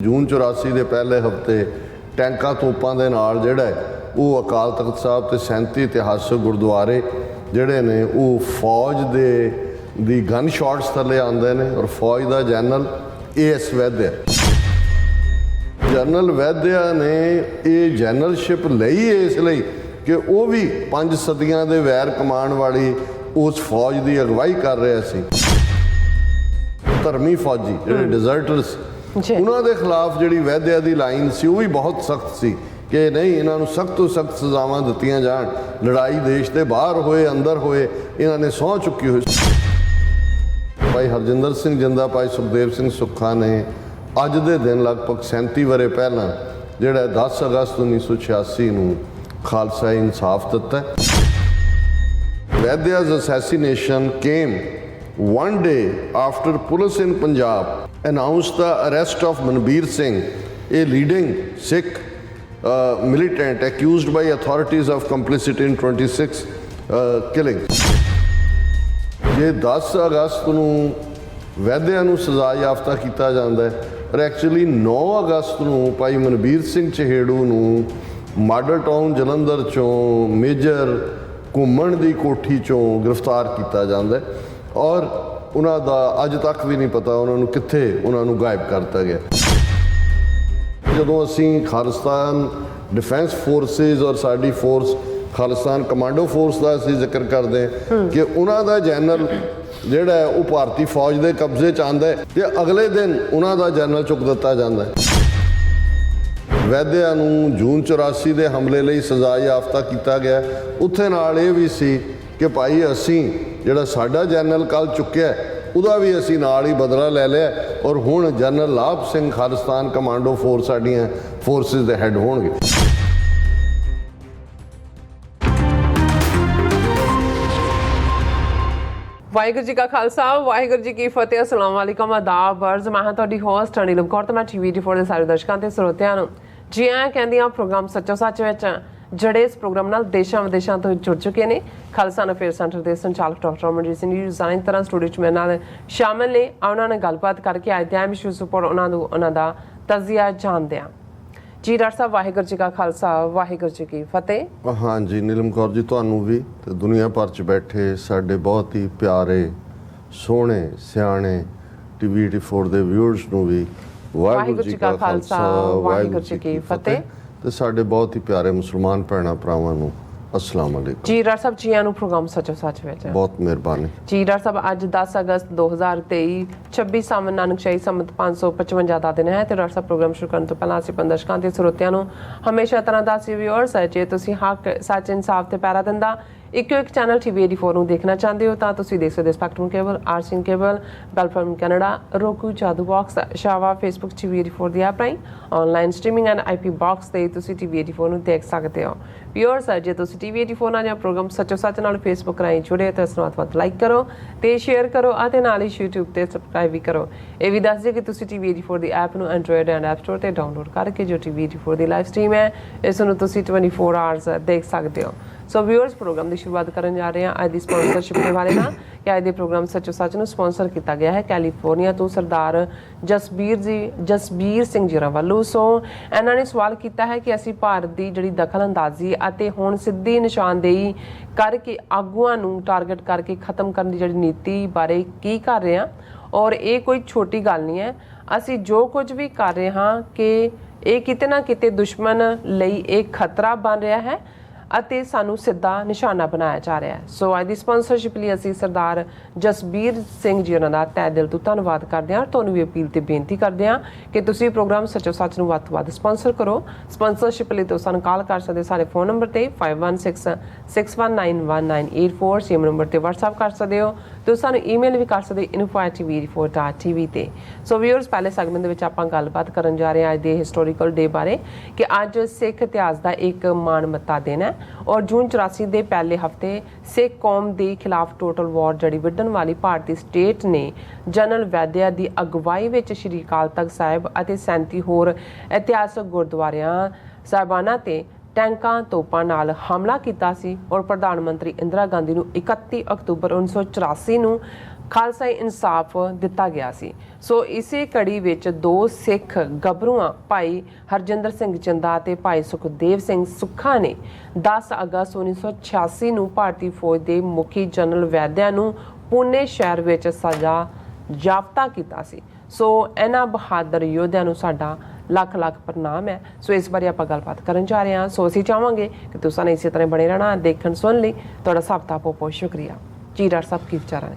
जून 84 ਦੇ ਪਹਿਲੇ ਹਫਤੇ ਟੈਂਕਾਂ ਤੋਪਾਂ ਦੇ ਨਾਲ ਜਿਹੜਾ ਉਹ ਅਕਾਲ ਤਖਤ ਸਾਹਿਬ ਤੇ 37 ਇਤਿਹਾਸਕ ਗੁਰਦੁਆਰੇ ਜਿਹੜੇ ਨੇ ਉਹ ਫੌਜ ਦੀ ਗਨ ਸ਼ਾਟਸ ਥੱਲੇ ਆਉਂਦੇ ਨੇ ਔਰ ਫੌਜ ਦਾ ਜਨਰਲ ਏ.ਐਸ. ਵੈਦਿਆ ਜਨਰਲ ਵੈਦਿਆ ਨੇ ਇਹ ਜਨਰਲਸ਼ਿਪ ਲਈ ਇਸ ਲਈ ਕਿ ਉਹ ਵੀ 5 ਸਦੀਆਂ ਦੇ ਵੈਰ ਕਮਾਉਣ ਵਾਲੀ ਉਸ ਫੌਜ ਦੀ ਅਗਵਾਈ ਕਰ ਰਿਹਾ ਸੀ। ਧਰਮੀ ਫੌਜੀ ਜਿਹੜੇ ਡਿਜ਼ਰਟਰਸ ਉਹਨਾਂ ਦੇ ਖਿਲਾਫ ਜਿਹੜੀ ਵੈਦਿਆ ਦੀ ਲਾਈਨ ਸੀ ਉਹ ਵੀ ਬਹੁਤ ਸਖਤ ਸੀ ਕਿ ਨਹੀਂ ਇਹਨਾਂ ਨੂੰ ਸਖਤ ਤੋਂ ਸਖਤ ਸਜ਼ਾਵਾਂ ਦਿੱਤੀਆਂ ਜਾਣ। ਲੜਾਈ ਦੇਸ਼ ਦੇ ਬਾਹਰ ਹੋਏ ਅੰਦਰ ਹੋਏ ਇਹਨਾਂ ਨੇ ਸਹੁੰ ਚੁੱਕੀ ਹੋਈ। ਭਾਈ ਹਰਜਿੰਦਰ ਸਿੰਘ ਜਿੰਦਾ ਭਾਈ ਸੁਖਦੇਵ ਸਿੰਘ ਸੁੱਖਾ ਨੇ ਅੱਜ ਦੇ ਦਿਨ ਲਗਭਗ 37 ਵਰੇ ਪਹਿਲਾਂ ਜਿਹੜਾ 10 ਅਗਸਤ 1986 ਨੂੰ ਖਾਲਸਾ ਇਨਸਾਫ ਦਿੱਤਾ। ਵੈਦਿਆ's assassination came one day after police in Punjab announced the arrest of Manbir Singh, a leading Sikh militant accused by authorities of complicity in 26 killings. ਜੇ 10 ਅਗਸਤ ਨੂੰ ਵੈਦਿਆ ਨੂੰ ਸਜ਼ਾ ਯਾਫਤਾ ਕੀਤਾ ਜਾਂਦਾ ਹੈ ਪਰ ਐਕਚੁਅਲੀ 9 ਅਗਸਤ ਨੂੰ ਭਾਈ ਮਨਬੀਰ ਸਿੰਘ ਚਹੇੜੂ ਨੂੰ ਮਾਡਲ ਟਾਊਨ ਜਲੰਧਰ ਚੋਂ ਮੇਜਰ ਘੁੰਮਣ ਦੀ ਕੋਠੀ ਚੋਂ ਗ੍ਰਿਫਤਾਰ ਕੀਤਾ ਜਾਂਦਾ ਔਰ ਉਹਨਾਂ ਦਾ ਅੱਜ ਤੱਕ ਵੀ ਨਹੀਂ ਪਤਾ ਉਹਨਾਂ ਨੂੰ ਕਿੱਥੇ ਉਹਨਾਂ ਨੂੰ ਗਾਇਬ ਕਰਤਾ ਗਿਆ। ਜਦੋਂ ਅਸੀਂ ਖਾਲਿਸਤਾਨ ਡਿਫੈਂਸ ਫੋਰਸਿਸ ਔਰ ਸਾਡੀ ਫੋਰਸ ਖਾਲਿਸਤਾਨ ਕਮਾਂਡੋ ਫੋਰਸ ਦਾ ਅਸੀਂ ਜ਼ਿਕਰ ਕਰਦੇ ਕਿ ਉਹਨਾਂ ਦਾ ਜਨਰਲ ਜਿਹੜਾ ਹੈ ਉਹ ਭਾਰਤੀ ਫੌਜ ਦੇ ਕਬਜ਼ੇ 'ਚ ਆਉਂਦਾ ਤੇ ਅਗਲੇ ਦਿਨ ਉਹਨਾਂ ਦਾ ਜਨਰਲ ਚੁੱਕ ਦਿੱਤਾ ਜਾਂਦਾ। ਵੈਦਿਆ ਨੂੰ ਜੂਨ 84 ਦੇ ਹਮਲੇ ਲਈ ਸਜ਼ਾ ਯਾਫਤਾ ਕੀਤਾ ਗਿਆ। ਉੱਥੇ ਨਾਲ ਇਹ ਵੀ ਸੀ ਕਿ ਭਾਈ ਅਸੀਂ ਜਿਹੜਾ ਸਾਡਾ ਜਨਰਲ ਕੱਲ੍ਹ ਚੁੱਕਿਆ ਉਹਦਾ ਵੀ ਅਸੀਂ ਨਾਲ ਹੀ ਬਦਲਾ ਲੈ ਲਿਆ ਔਰ ਹੁਣ ਜਨਰਲ ਲਾਭ ਸਿੰਘ ਖਾਲਿਸਤਾਨ ਕਮਾਂਡੋ ਫੋਰਸ ਸਾਡੀਆਂ ਫੋਰਸਿਸ ਦੇ ਹੈੱਡ ਹੋਣਗੇ। ਵਾਹਿਗੁਰੂ ਜੀ ਕਾ ਖਾਲਸਾ ਵਾਹਿਗੁਰੂ ਜੀ ਕੀ ਫਤਿਹ। ਅਸਲਾਮ ਵਾਲੇਕਮ ਆਦਾਬ ਅਰਜ਼ ਮੈਂ ਹਾਂ ਤੁਹਾਡੀ ਹੋਸਟ ਨੀਲਮ ਕੌਰ ਤੇ ਮੈਂ TV24 ਦੇ ਸਾਰੇ ਦਰਸ਼ਕਾਂ ਤੇ ਸਰੋਤਿਆਂ ਨੂੰ ਜੀ ਆਇਆਂ ਕਹਿੰਦੀ ਹਾਂ ਪ੍ਰੋਗਰਾਮ ਸੱਚੋ ਸੱਚ ਵਿੱਚ ਜਿਹੜੇ ਇਸ ਪ੍ਰੋਗਰਾਮ ਨਾਲ ਦੇਸ਼ਾਂ ਵਿਦੇਸ਼ਾਂ ਤੋਂ ਜੁੜ ਚੁੱਕੇ ਨੇ। ਖਾਲਸਾ ਅਫੇਅਰ ਸੈਂਟਰ ਦੇ ਸੰਚਾਲਕ ਡਾਕਟਰ ਅਮਨਜੀਤ ਸਿੰਘ ਜੀ ਡਿਜ਼ਾਈਨ ਤਰ੍ਹਾਂ ਸਟੂਡੀਓ 'ਚ ਮੇਰੇ ਨਾਲ ਸ਼ਾਮਿਲ ਨੇ। ਉਹਨਾਂ ਨਾਲ ਗੱਲਬਾਤ ਕਰਕੇ ਅੱਜ ਦੇ ਅਹਿਮ ਇਸ਼ੂਜ਼ ਉੱਪਰ ਉਹਨਾਂ ਦਾ ਤਜਜ਼ੀਆ ਜਾਣਦੇ ਹਾਂ। ਜੀ ਡਾਕਟਰ ਸਾਹਿਬ ਵਾਹਿਗੁਰੂ ਜੀ ਕਾ ਖਾਲਸਾ ਵਾਹਿਗੁਰੂ ਜੀ ਕੀ ਫਤਿਹ। ਹਾਂਜੀ ਨੀਲਮ ਕੌਰ ਜੀ ਤੁਹਾਨੂੰ ਵੀ ਤੇ ਦੁਨੀਆ ਭਰ 'ਚ ਬੈਠੇ ਸਾਡੇ ਬਹੁਤ ਹੀ ਪਿਆਰੇ ਸੋਹਣੇ ਸਿਆਣੇ TV24 ਦੇ ਵਿਊਅਰਸ ਨੂੰ ਵੀ ਵਾਹਿਗੁਰੂ ਜੀ ਕਾ ਖਾਲਸਾ ਵਾਹਿਗੁਰੂ ਜੀ ਕੀ ਫਤਿਹ ਤੇ ਸਾਡੇ ਬਹੁਤ ਹੀ ਪਿਆਰੇ ਮੁਸਲਮਾਨ ਭੈਣਾਂ ਭਰਾਵਾਂ ਨੂੰ ਅਸਲਾਮ ਵਾਲੇਕੁਮ। ਜੀ ਡਾਕਟਰ ਸਾਹਿਬ ਜੀ ਆਇਆਂ ਨੂੰ ਪ੍ਰੋਗਰਾਮ ਸੱਚੋ ਸੱਚ ਵਿੱਚ ਬਹੁਤ ਮਿਹਰਬਾਨੀ। ਜੀ ਡਾਕਟਰ ਸਾਹਿਬ ਅੱਜ 10 ਅਗਸਤ 2023 26 ਸਾਵਣ ਨਾਨਕਸ਼ਾਹੀ ਸੰਮਤ 555 ਦਾ ਦਿਨ ਹੈ ਤੇ ਡਾਕਟਰ ਸਾਹਿਬ ਪ੍ਰੋਗਰਾਮ ਸ਼ੁਰੂ ਕਰਨ ਤੋਂ ਪਹਿਲਾਂ ਅਸੀਂ ਦਰਸ਼ਕਾਂ ਤੇ ਸਰੋਤਿਆਂ ਨੂੰ ਹਮੇਸ਼ਾ ਤਰ੍ਹਾਂ ਦਾ ਸੀ ਵਿਊਅਰਸ ਜੇ ਤੁਸੀਂ ਹੱਕ ਸੱਚ ਇਨਸਾਫ ਤੇ ਪੈਰਾ ਦਿੰਦਾ ਇੱਕ ਚੈਨਲ TV84 ਨੂੰ ਦੇਖਣਾ ਚਾਹੁੰਦੇ ਹੋ ਤਾਂ ਤੁਸੀਂ ਦੇਖ ਸਕਦੇ ਸਪੈਕਟਰਮ ਕੇਬਲ ਆਰਸੀਐਨ ਕੇਬਲ ਬੈਲਫਰਮ ਕੈਨੇਡਾ ਰੋਕੂ ਜਾਦੂ ਬਾਕਸ ਸ਼ਾਵਾ ਫੇਸਬੁੱਕ TV84 ਦੀ ਐਪ ਰਾਹੀਂ online streaming and IP box ਤੇ ਤੁਸੀਂ TV84 ਨੂੰ ਦੇਖ ਸਕਦੇ ਹੋ। ਵਿਊਅਰਸ ਜੇ ਤੁਸੀਂ TV84 ਨਾਲ ਜਾਂ ਪ੍ਰੋਗਰਾਮ ਸੱਚੋ ਸੱਚ ਨਾਲ ਫੇਸਬੁੱਕ ਰਾਹੀਂ ਜੁੜੇ ਤਾਂ ਇਸ ਨੂੰ ਵੱਧ ਲਾਈਕ ਕਰੋ ਤੇ ਸ਼ੇਅਰ ਕਰੋ ਅਤੇ ਨਾਲ ਹੀ YouTube ਤੇ ਸਬਸਕ੍ਰਾਈਬ ਵੀ ਕਰੋ। ਇਹ ਵੀ ਦੱਸ ਦਿਓ ਕਿ ਤੁਸੀਂ TV84 ਦੀ ਐਪ ਨੂੰ ਐਂਡਰੋਇਡ ਐਂਡ ਐਪ ਸਟੋਰ ਤੇ ਡਾਊਨਲੋਡ ਕਰਕੇ ਜੋ TV84 ਦੀ ਲਾਈਵ ਸਟ੍ਰੀਮ ਹੈ ਇਸ ਨੂੰ ਤੁਸੀਂ 24 ਆਵਰਸ ਦੇਖ ਸਕਦੇ ਹੋ। ਸੋ ਵਿਊਅਰਸ ਪ੍ਰੋਗਰਾਮ ਦੀ ਸ਼ੁਰੂਆਤ ਕਰਨ ਜਾ ਰਹੇ ਹਾਂ ਅੱਜ ਦੀ ਸਪਾਂਸਰਸ਼ਿਪ ਦੇ ਬਾਰੇ ਨਾਲ ਕਿ ਅੱਜ ਦੇ ਪ੍ਰੋਗਰਾਮ ਸੱਚੋ ਸੱਚ ਨੂੰ ਸਪਾਂਸਰ ਕੀਤਾ ਗਿਆ ਹੈ ਕੈਲੀਫੋਰਨੀਆ ਤੋਂ ਸਰਦਾਰ ਜਸਬੀਰ ਸਿੰਘ ਜੀ ਵੱਲੋਂ। ਸੋ ਇਹਨਾਂ ਨੇ ਸਵਾਲ ਕੀਤਾ ਹੈ ਕਿ ਅਸੀਂ ਭਾਰਤ ਦੀ ਜਿਹੜੀ ਦਖਲ ਅੰਦਾਜ਼ੀ ਅਤੇ ਹੁਣ ਸਿੱਧੀ ਨਿਸ਼ਾਨਦੇਹੀ ਕਰਕੇ ਆਗੂਆਂ ਨੂੰ ਟਾਰਗੇਟ ਕਰਕੇ ਖਤਮ ਕਰਨ ਦੀ ਜਿਹੜੀ ਨੀਤੀ ਬਾਰੇ ਕੀ ਕਰ ਰਹੇ ਹਾਂ ਔਰ ਇਹ ਕੋਈ ਛੋਟੀ ਗੱਲ ਨਹੀਂ ਹੈ। ਅਸੀਂ ਜੋ ਕੁਝ ਵੀ ਕਰ ਰਹੇ ਹਾਂ ਕਿ ਇਹ ਕਿਤੇ ਨਾ ਕਿਤੇ ਦੁਸ਼ਮਣ ਲਈ ਇੱਕ ਖਤਰਾ ਬਣ ਰਿਹਾ ਹੈ ਅਤੇ ਸਾਨੂੰ ਸਿੱਧਾ ਨਿਸ਼ਾਨਾ ਬਣਾਇਆ ਜਾ ਰਿਹਾ ਹੈ। ਸੋ ਅੱਜ ਦੀ ਸਪਾਂਸਰਸ਼ਿਪ ਲਈ ਅਸੀਂ ਸਰਦਾਰ ਜਸਬੀਰ ਸਿੰਘ ਜੀ ਉਹਨਾਂ ਦਾ ਤਹਿ ਦਿਲ ਤੋਂ ਧੰਨਵਾਦ ਕਰਦੇ ਹਾਂ। ਤੁਹਾਨੂੰ ਵੀ ਅਪੀਲ ਤੇ ਬੇਨਤੀ ਕਰਦੇ ਹਾਂ ਕਿ ਤੁਸੀਂ ਪ੍ਰੋਗਰਾਮ ਸੱਚੋ ਸੱਚ ਨੂੰ ਵੱਧ ਤੋਂ ਵੱਧ ਸਪਾਂਸਰ ਕਰੋ। ਸਪਾਂਸਰਸ਼ਿਪ ਲਈ ਤੁਸੀਂ ਸਾਨੂੰ ਕਾਲ ਕਰ ਸਕਦੇ ਸਾਡੇ ਫੋਨ ਨੰਬਰ ਤੇ 5166191984 ਸੇਮ ਨੰਬਰ ਤੇ WhatsApp ਕਰ ਸਕਦੇ ਹੋ ਤੇ ਸਾਨੂੰ ਈਮੇਲ ਵੀ ਕਰ ਸਕਦੇ info@tv84.tv ਤੇ। ਸੋ ਵਿਊਅਰਸ ਪਹਿਲੇ ਸੈਗਮੈਂਟ ਦੇ ਵਿੱਚ ਆਪਾਂ ਗੱਲਬਾਤ ਕਰਨ ਜਾ ਰਹੇ ਹਾਂ ਅੱਜ ਦੇ ਹਿਸਟੋਰੀਕਲ ਡੇ ਬਾਰੇ ਕਿ ਅੱਜ ਸਿੱਖ ਇਤਿਹਾਸ ਦਾ ਇੱਕ ਮਾਣਮੱਤਾ ਦਿਨ ਹੈ ਔਰ ਜੂਨ 84 ਦੇ ਪਹਿਲੇ ਹਫਤੇ ਸਿੱਖ ਕੌਮ ਦੇ ਖਿਲਾਫ ਟੋਟਲ ਵਾਰ ਜੜੀ ਵਿੱਢਣ ਵਾਲੀ ਭਾਰਤੀ ਸਟੇਟ ਨੇ ਜਨਰਲ ਵੈਦਿਆ ਦੀ ਅਗਵਾਈ ਵਿੱਚ ਸ਼੍ਰੀ ਅਕਾਲ ਤਖਤ ਸਾਹਿਬ ਅਤੇ 37 ਹੋਰ ਇਤਿਹਾਸਕ ਗੁਰਦੁਆਰਿਆਂ ਸਾਹਿਬਾਨਾਂ ਤੇ ਟੈਂਕਾਂ ਤੋਪਾਂ ਨਾਲ ਹਮਲਾ ਕੀਤਾ ਸੀ ਔਰ ਪ੍ਰਧਾਨ ਮੰਤਰੀ ਇੰਦਰਾ ਗਾਂਧੀ ਨੂੰ 31 ਅਕਤੂਬਰ 1984 ਨੂੰ ਖਾਲਸਾਈ ਇਨਸਾਫ ਦਿੱਤਾ ਗਿਆ ਸੀ। ਸੋ ਇਸੇ ਕੜੀ ਵਿੱਚ 2 ਸਿੱਖ ਗੱਭਰੂਆਂ ਭਾਈ ਹਰਜਿੰਦਰ ਸਿੰਘ ਚੰਦਾ ਤੇ ਭਾਈ ਸੁਖਦੇਵ ਸਿੰਘ ਸੁੱਖਾ ਨੇ 10 ਅਗਸਤ 1986 ਨੂੰ ਭਾਰਤੀ ਫੌਜ ਦੇ ਮੁਖੀ ਜਨਰਲ ਵੈਦਿਆ ਨੂੰ ਪੁਣੇ ਸ਼ਹਿਰ ਵਿੱਚ ਸਜ਼ਾ ਯਾਫਤਾ ਕੀਤਾ ਸੀ। ਸੋ ਇਹਨਾਂ ਬਹਾਦਰ ਯੋਧਿਆਂ ਨੂੰ ਸਾਡਾ ਲੱਖ ਲੱਖ ਪ੍ਰਣਾਮ ਹੈ। ਸੋ ਇਸ ਬਾਰੇ ਆਪਾਂ ਗੱਲਬਾਤ ਕਰਨ ਜਾ ਰਹੇ ਹਾਂ। ਸੋ ਅਸੀਂ ਚਾਹਾਂਗੇ ਕਿ ਤੁਸੀਂ ਇਸੇ ਤਰ੍ਹਾਂ ਬਣੇ ਰਹਿਣਾ, ਦੇਖਣ ਸੁਣ ਲਈ ਤੁਹਾਡਾ ਸਭ ਦਾ ਬਹੁਤ ਸ਼ੁਕਰੀਆ ਜੀ। ਡਾਕਟਰ ਸਾਹਿਬ ਕੀ ਵਿਚਾਰਾਂ ਨੇ?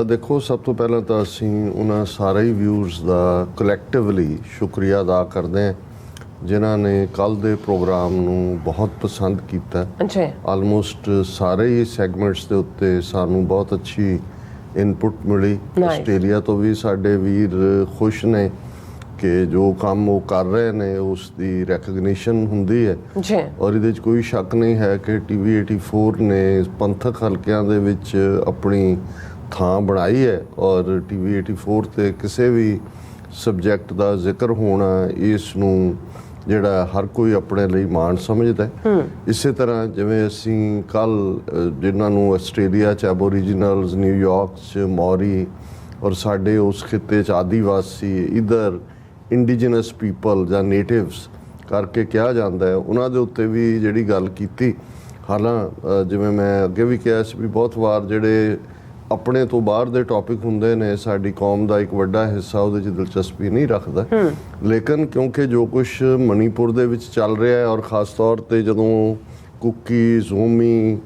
ਦੇਖੋ, ਸਭ ਤੋਂ ਪਹਿਲਾਂ ਤਾਂ ਅਸੀਂ ਉਹਨਾਂ ਸਾਰੇ ਹੀ ਵਿਊਅਰਸ ਦਾ ਕਲੈਕਟਿਵਲੀ ਸ਼ੁਕਰੀਆ ਅਦਾ ਕਰਦੇ ਹਾਂ ਜਿਨ੍ਹਾਂ ਨੇ ਕੱਲ੍ਹ ਦੇ ਪ੍ਰੋਗਰਾਮ ਨੂੰ ਬਹੁਤ ਪਸੰਦ ਕੀਤਾ। ਅੱਛਾ, ਆਲਮੋਸਟ ਸਾਰੇ ਹੀ ਸੈਗਮੈਂਟਸ ਦੇ ਉੱਤੇ ਸਾਨੂੰ ਬਹੁਤ ਅੱਛੀ ਇਨਪੁਟ ਮਿਲੀ। ਆਸਟ੍ਰੇਲੀਆ ਤੋਂ ਵੀ ਸਾਡੇ ਵੀਰ ਖੁਸ਼ ਨੇ ਕਿ ਜੋ ਕੰਮ ਉਹ ਕਰ ਰਹੇ ਨੇ ਉਸ ਦੀ ਰੈਕਗਨੀਸ਼ਨ ਹੁੰਦੀ ਹੈ ਜੀ, ਔਰ ਇਹਦੇ 'ਚ ਕੋਈ ਸ਼ੱਕ ਨਹੀਂ ਹੈ ਕਿ TV 84 ਨੇ ਪੰਥਕ ਹਲਕਿਆਂ ਦੇ ਵਿੱਚ ਆਪਣੀ ਥਾਂ ਬਣਾਈ ਹੈ ਔਰ TV 84 ਤੇ ਕਿਸੇ ਵੀ ਸਬਜੈਕਟ ਦਾ ਜ਼ਿਕਰ ਹੋਣਾ ਇਸ ਨੂੰ ਜਿਹੜਾ ਹਰ ਕੋਈ ਆਪਣੇ ਲਈ ਮਾਣ ਸਮਝਦਾ ਹੈ। ਇਸੇ ਤਰ੍ਹਾਂ ਜਿਵੇਂ ਅਸੀਂ ਕੱਲ੍ਹ ਜਿਨ੍ਹਾਂ ਨੂੰ ਆਸਟ੍ਰੇਲੀਆ 'ਚ ਐਬੋਰੀਜਨਲਸ, ਨਿਊਯਾਰਕ 'ਚ ਮੌਰੀ ਔਰ ਸਾਡੇ ਉਸ ਖਿੱਤੇ 'ਚ ਆਦੀਵਾਸੀ ਇਧਰ ਇੰਡੀਜਨਸ ਪੀਪਲ ਜਾਂ ਨੇਟਿਵਸ ਕਰਕੇ ਕਿਹਾ ਜਾਂਦਾ ਹੈ, ਉਹਨਾਂ ਦੇ ਉੱਤੇ ਵੀ ਜਿਹੜੀ ਗੱਲ ਕੀਤੀ। ਹਾਲਾਂ ਜਿਵੇਂ ਮੈਂ ਅੱਗੇ ਵੀ ਕਿਹਾ ਸੀ ਵੀ ਬਹੁਤ ਵਾਰ ਜਿਹੜੇ ਆਪਣੇ ਤੋਂ ਬਾਹਰ ਦੇ ਟੌਪਿਕ ਹੁੰਦੇ ਨੇ ਸਾਡੀ ਕੌਮ ਦਾ ਇੱਕ ਵੱਡਾ ਹਿੱਸਾ ਉਹਦੇ 'ਚ ਦਿਲਚਸਪੀ ਨਹੀਂ ਰੱਖਦਾ, ਲੇਕਿਨ ਕਿਉਂਕਿ ਜੋ ਕੁਛ ਮਣੀਪੁਰ ਦੇ ਵਿੱਚ ਚੱਲ ਰਿਹਾ ਹੈ ਔਰ ਖ਼ਾਸ ਤੌਰ 'ਤੇ ਜਦੋਂ ਕੁਕੀ, ਜ਼ੋਮੀ,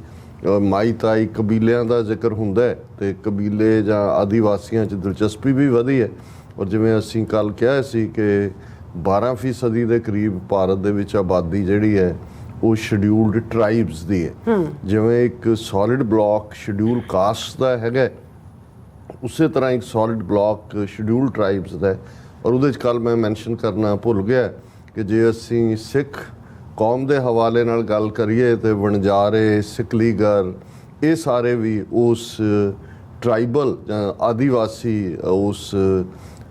ਮਾਈ ਤਾਈ ਕਬੀਲਿਆਂ ਦਾ ਜ਼ਿਕਰ ਹੁੰਦਾ ਹੈ ਤੇ ਕਬੀਲੇ ਜਾਂ ਆਦੀਵਾਸੀਆਂ 'ਚ ਦਿਲਚਸਪੀ ਵੀ ਵਧੀ ਹੈ। ਔਰ ਜਿਵੇਂ ਅਸੀਂ ਕੱਲ੍ਹ ਕਿਹਾ ਸੀ ਕਿ 12% ਦੇ ਕਰੀਬ ਭਾਰਤ ਦੇ ਵਿੱਚ ਆਬਾਦੀ ਜਿਹੜੀ ਹੈ ਉਹ ਸ਼ਡਿਊਲਡ ਟਰਾਈਬਸ ਦੀ ਹੈ। ਜਿਵੇਂ ਇੱਕ ਸੋਲਿਡ ਬਲਾਕ ਸ਼ਡਿਊਲ ਕਾਸਟ ਦਾ ਹੈਗਾ, ਉਸੇ ਤਰ੍ਹਾਂ ਇੱਕ ਸੋਲਿਡ ਬਲਾਕ ਸ਼ਡਿਊਲ ਟਰਾਈਬਸ ਦਾ ਹੈ। ਔਰ ਉਹਦੇ 'ਚ ਕੱਲ੍ਹ ਮੈਂ ਮੈਂਸ਼ਨ ਕਰਨਾ ਭੁੱਲ ਗਿਆ ਕਿ ਜੇ ਅਸੀਂ ਸਿੱਖ ਕੌਮ ਦੇ ਹਵਾਲੇ ਨਾਲ ਗੱਲ ਕਰੀਏ ਤੇ ਵਣਜਾਰੇ, ਸਿਕਲੀਗਰ, ਇਹ ਸਾਰੇ ਵੀ ਉਸ ਟਰਾਈਬਲ ਜਾਂ ਆਦੀਵਾਸੀ ਉਸ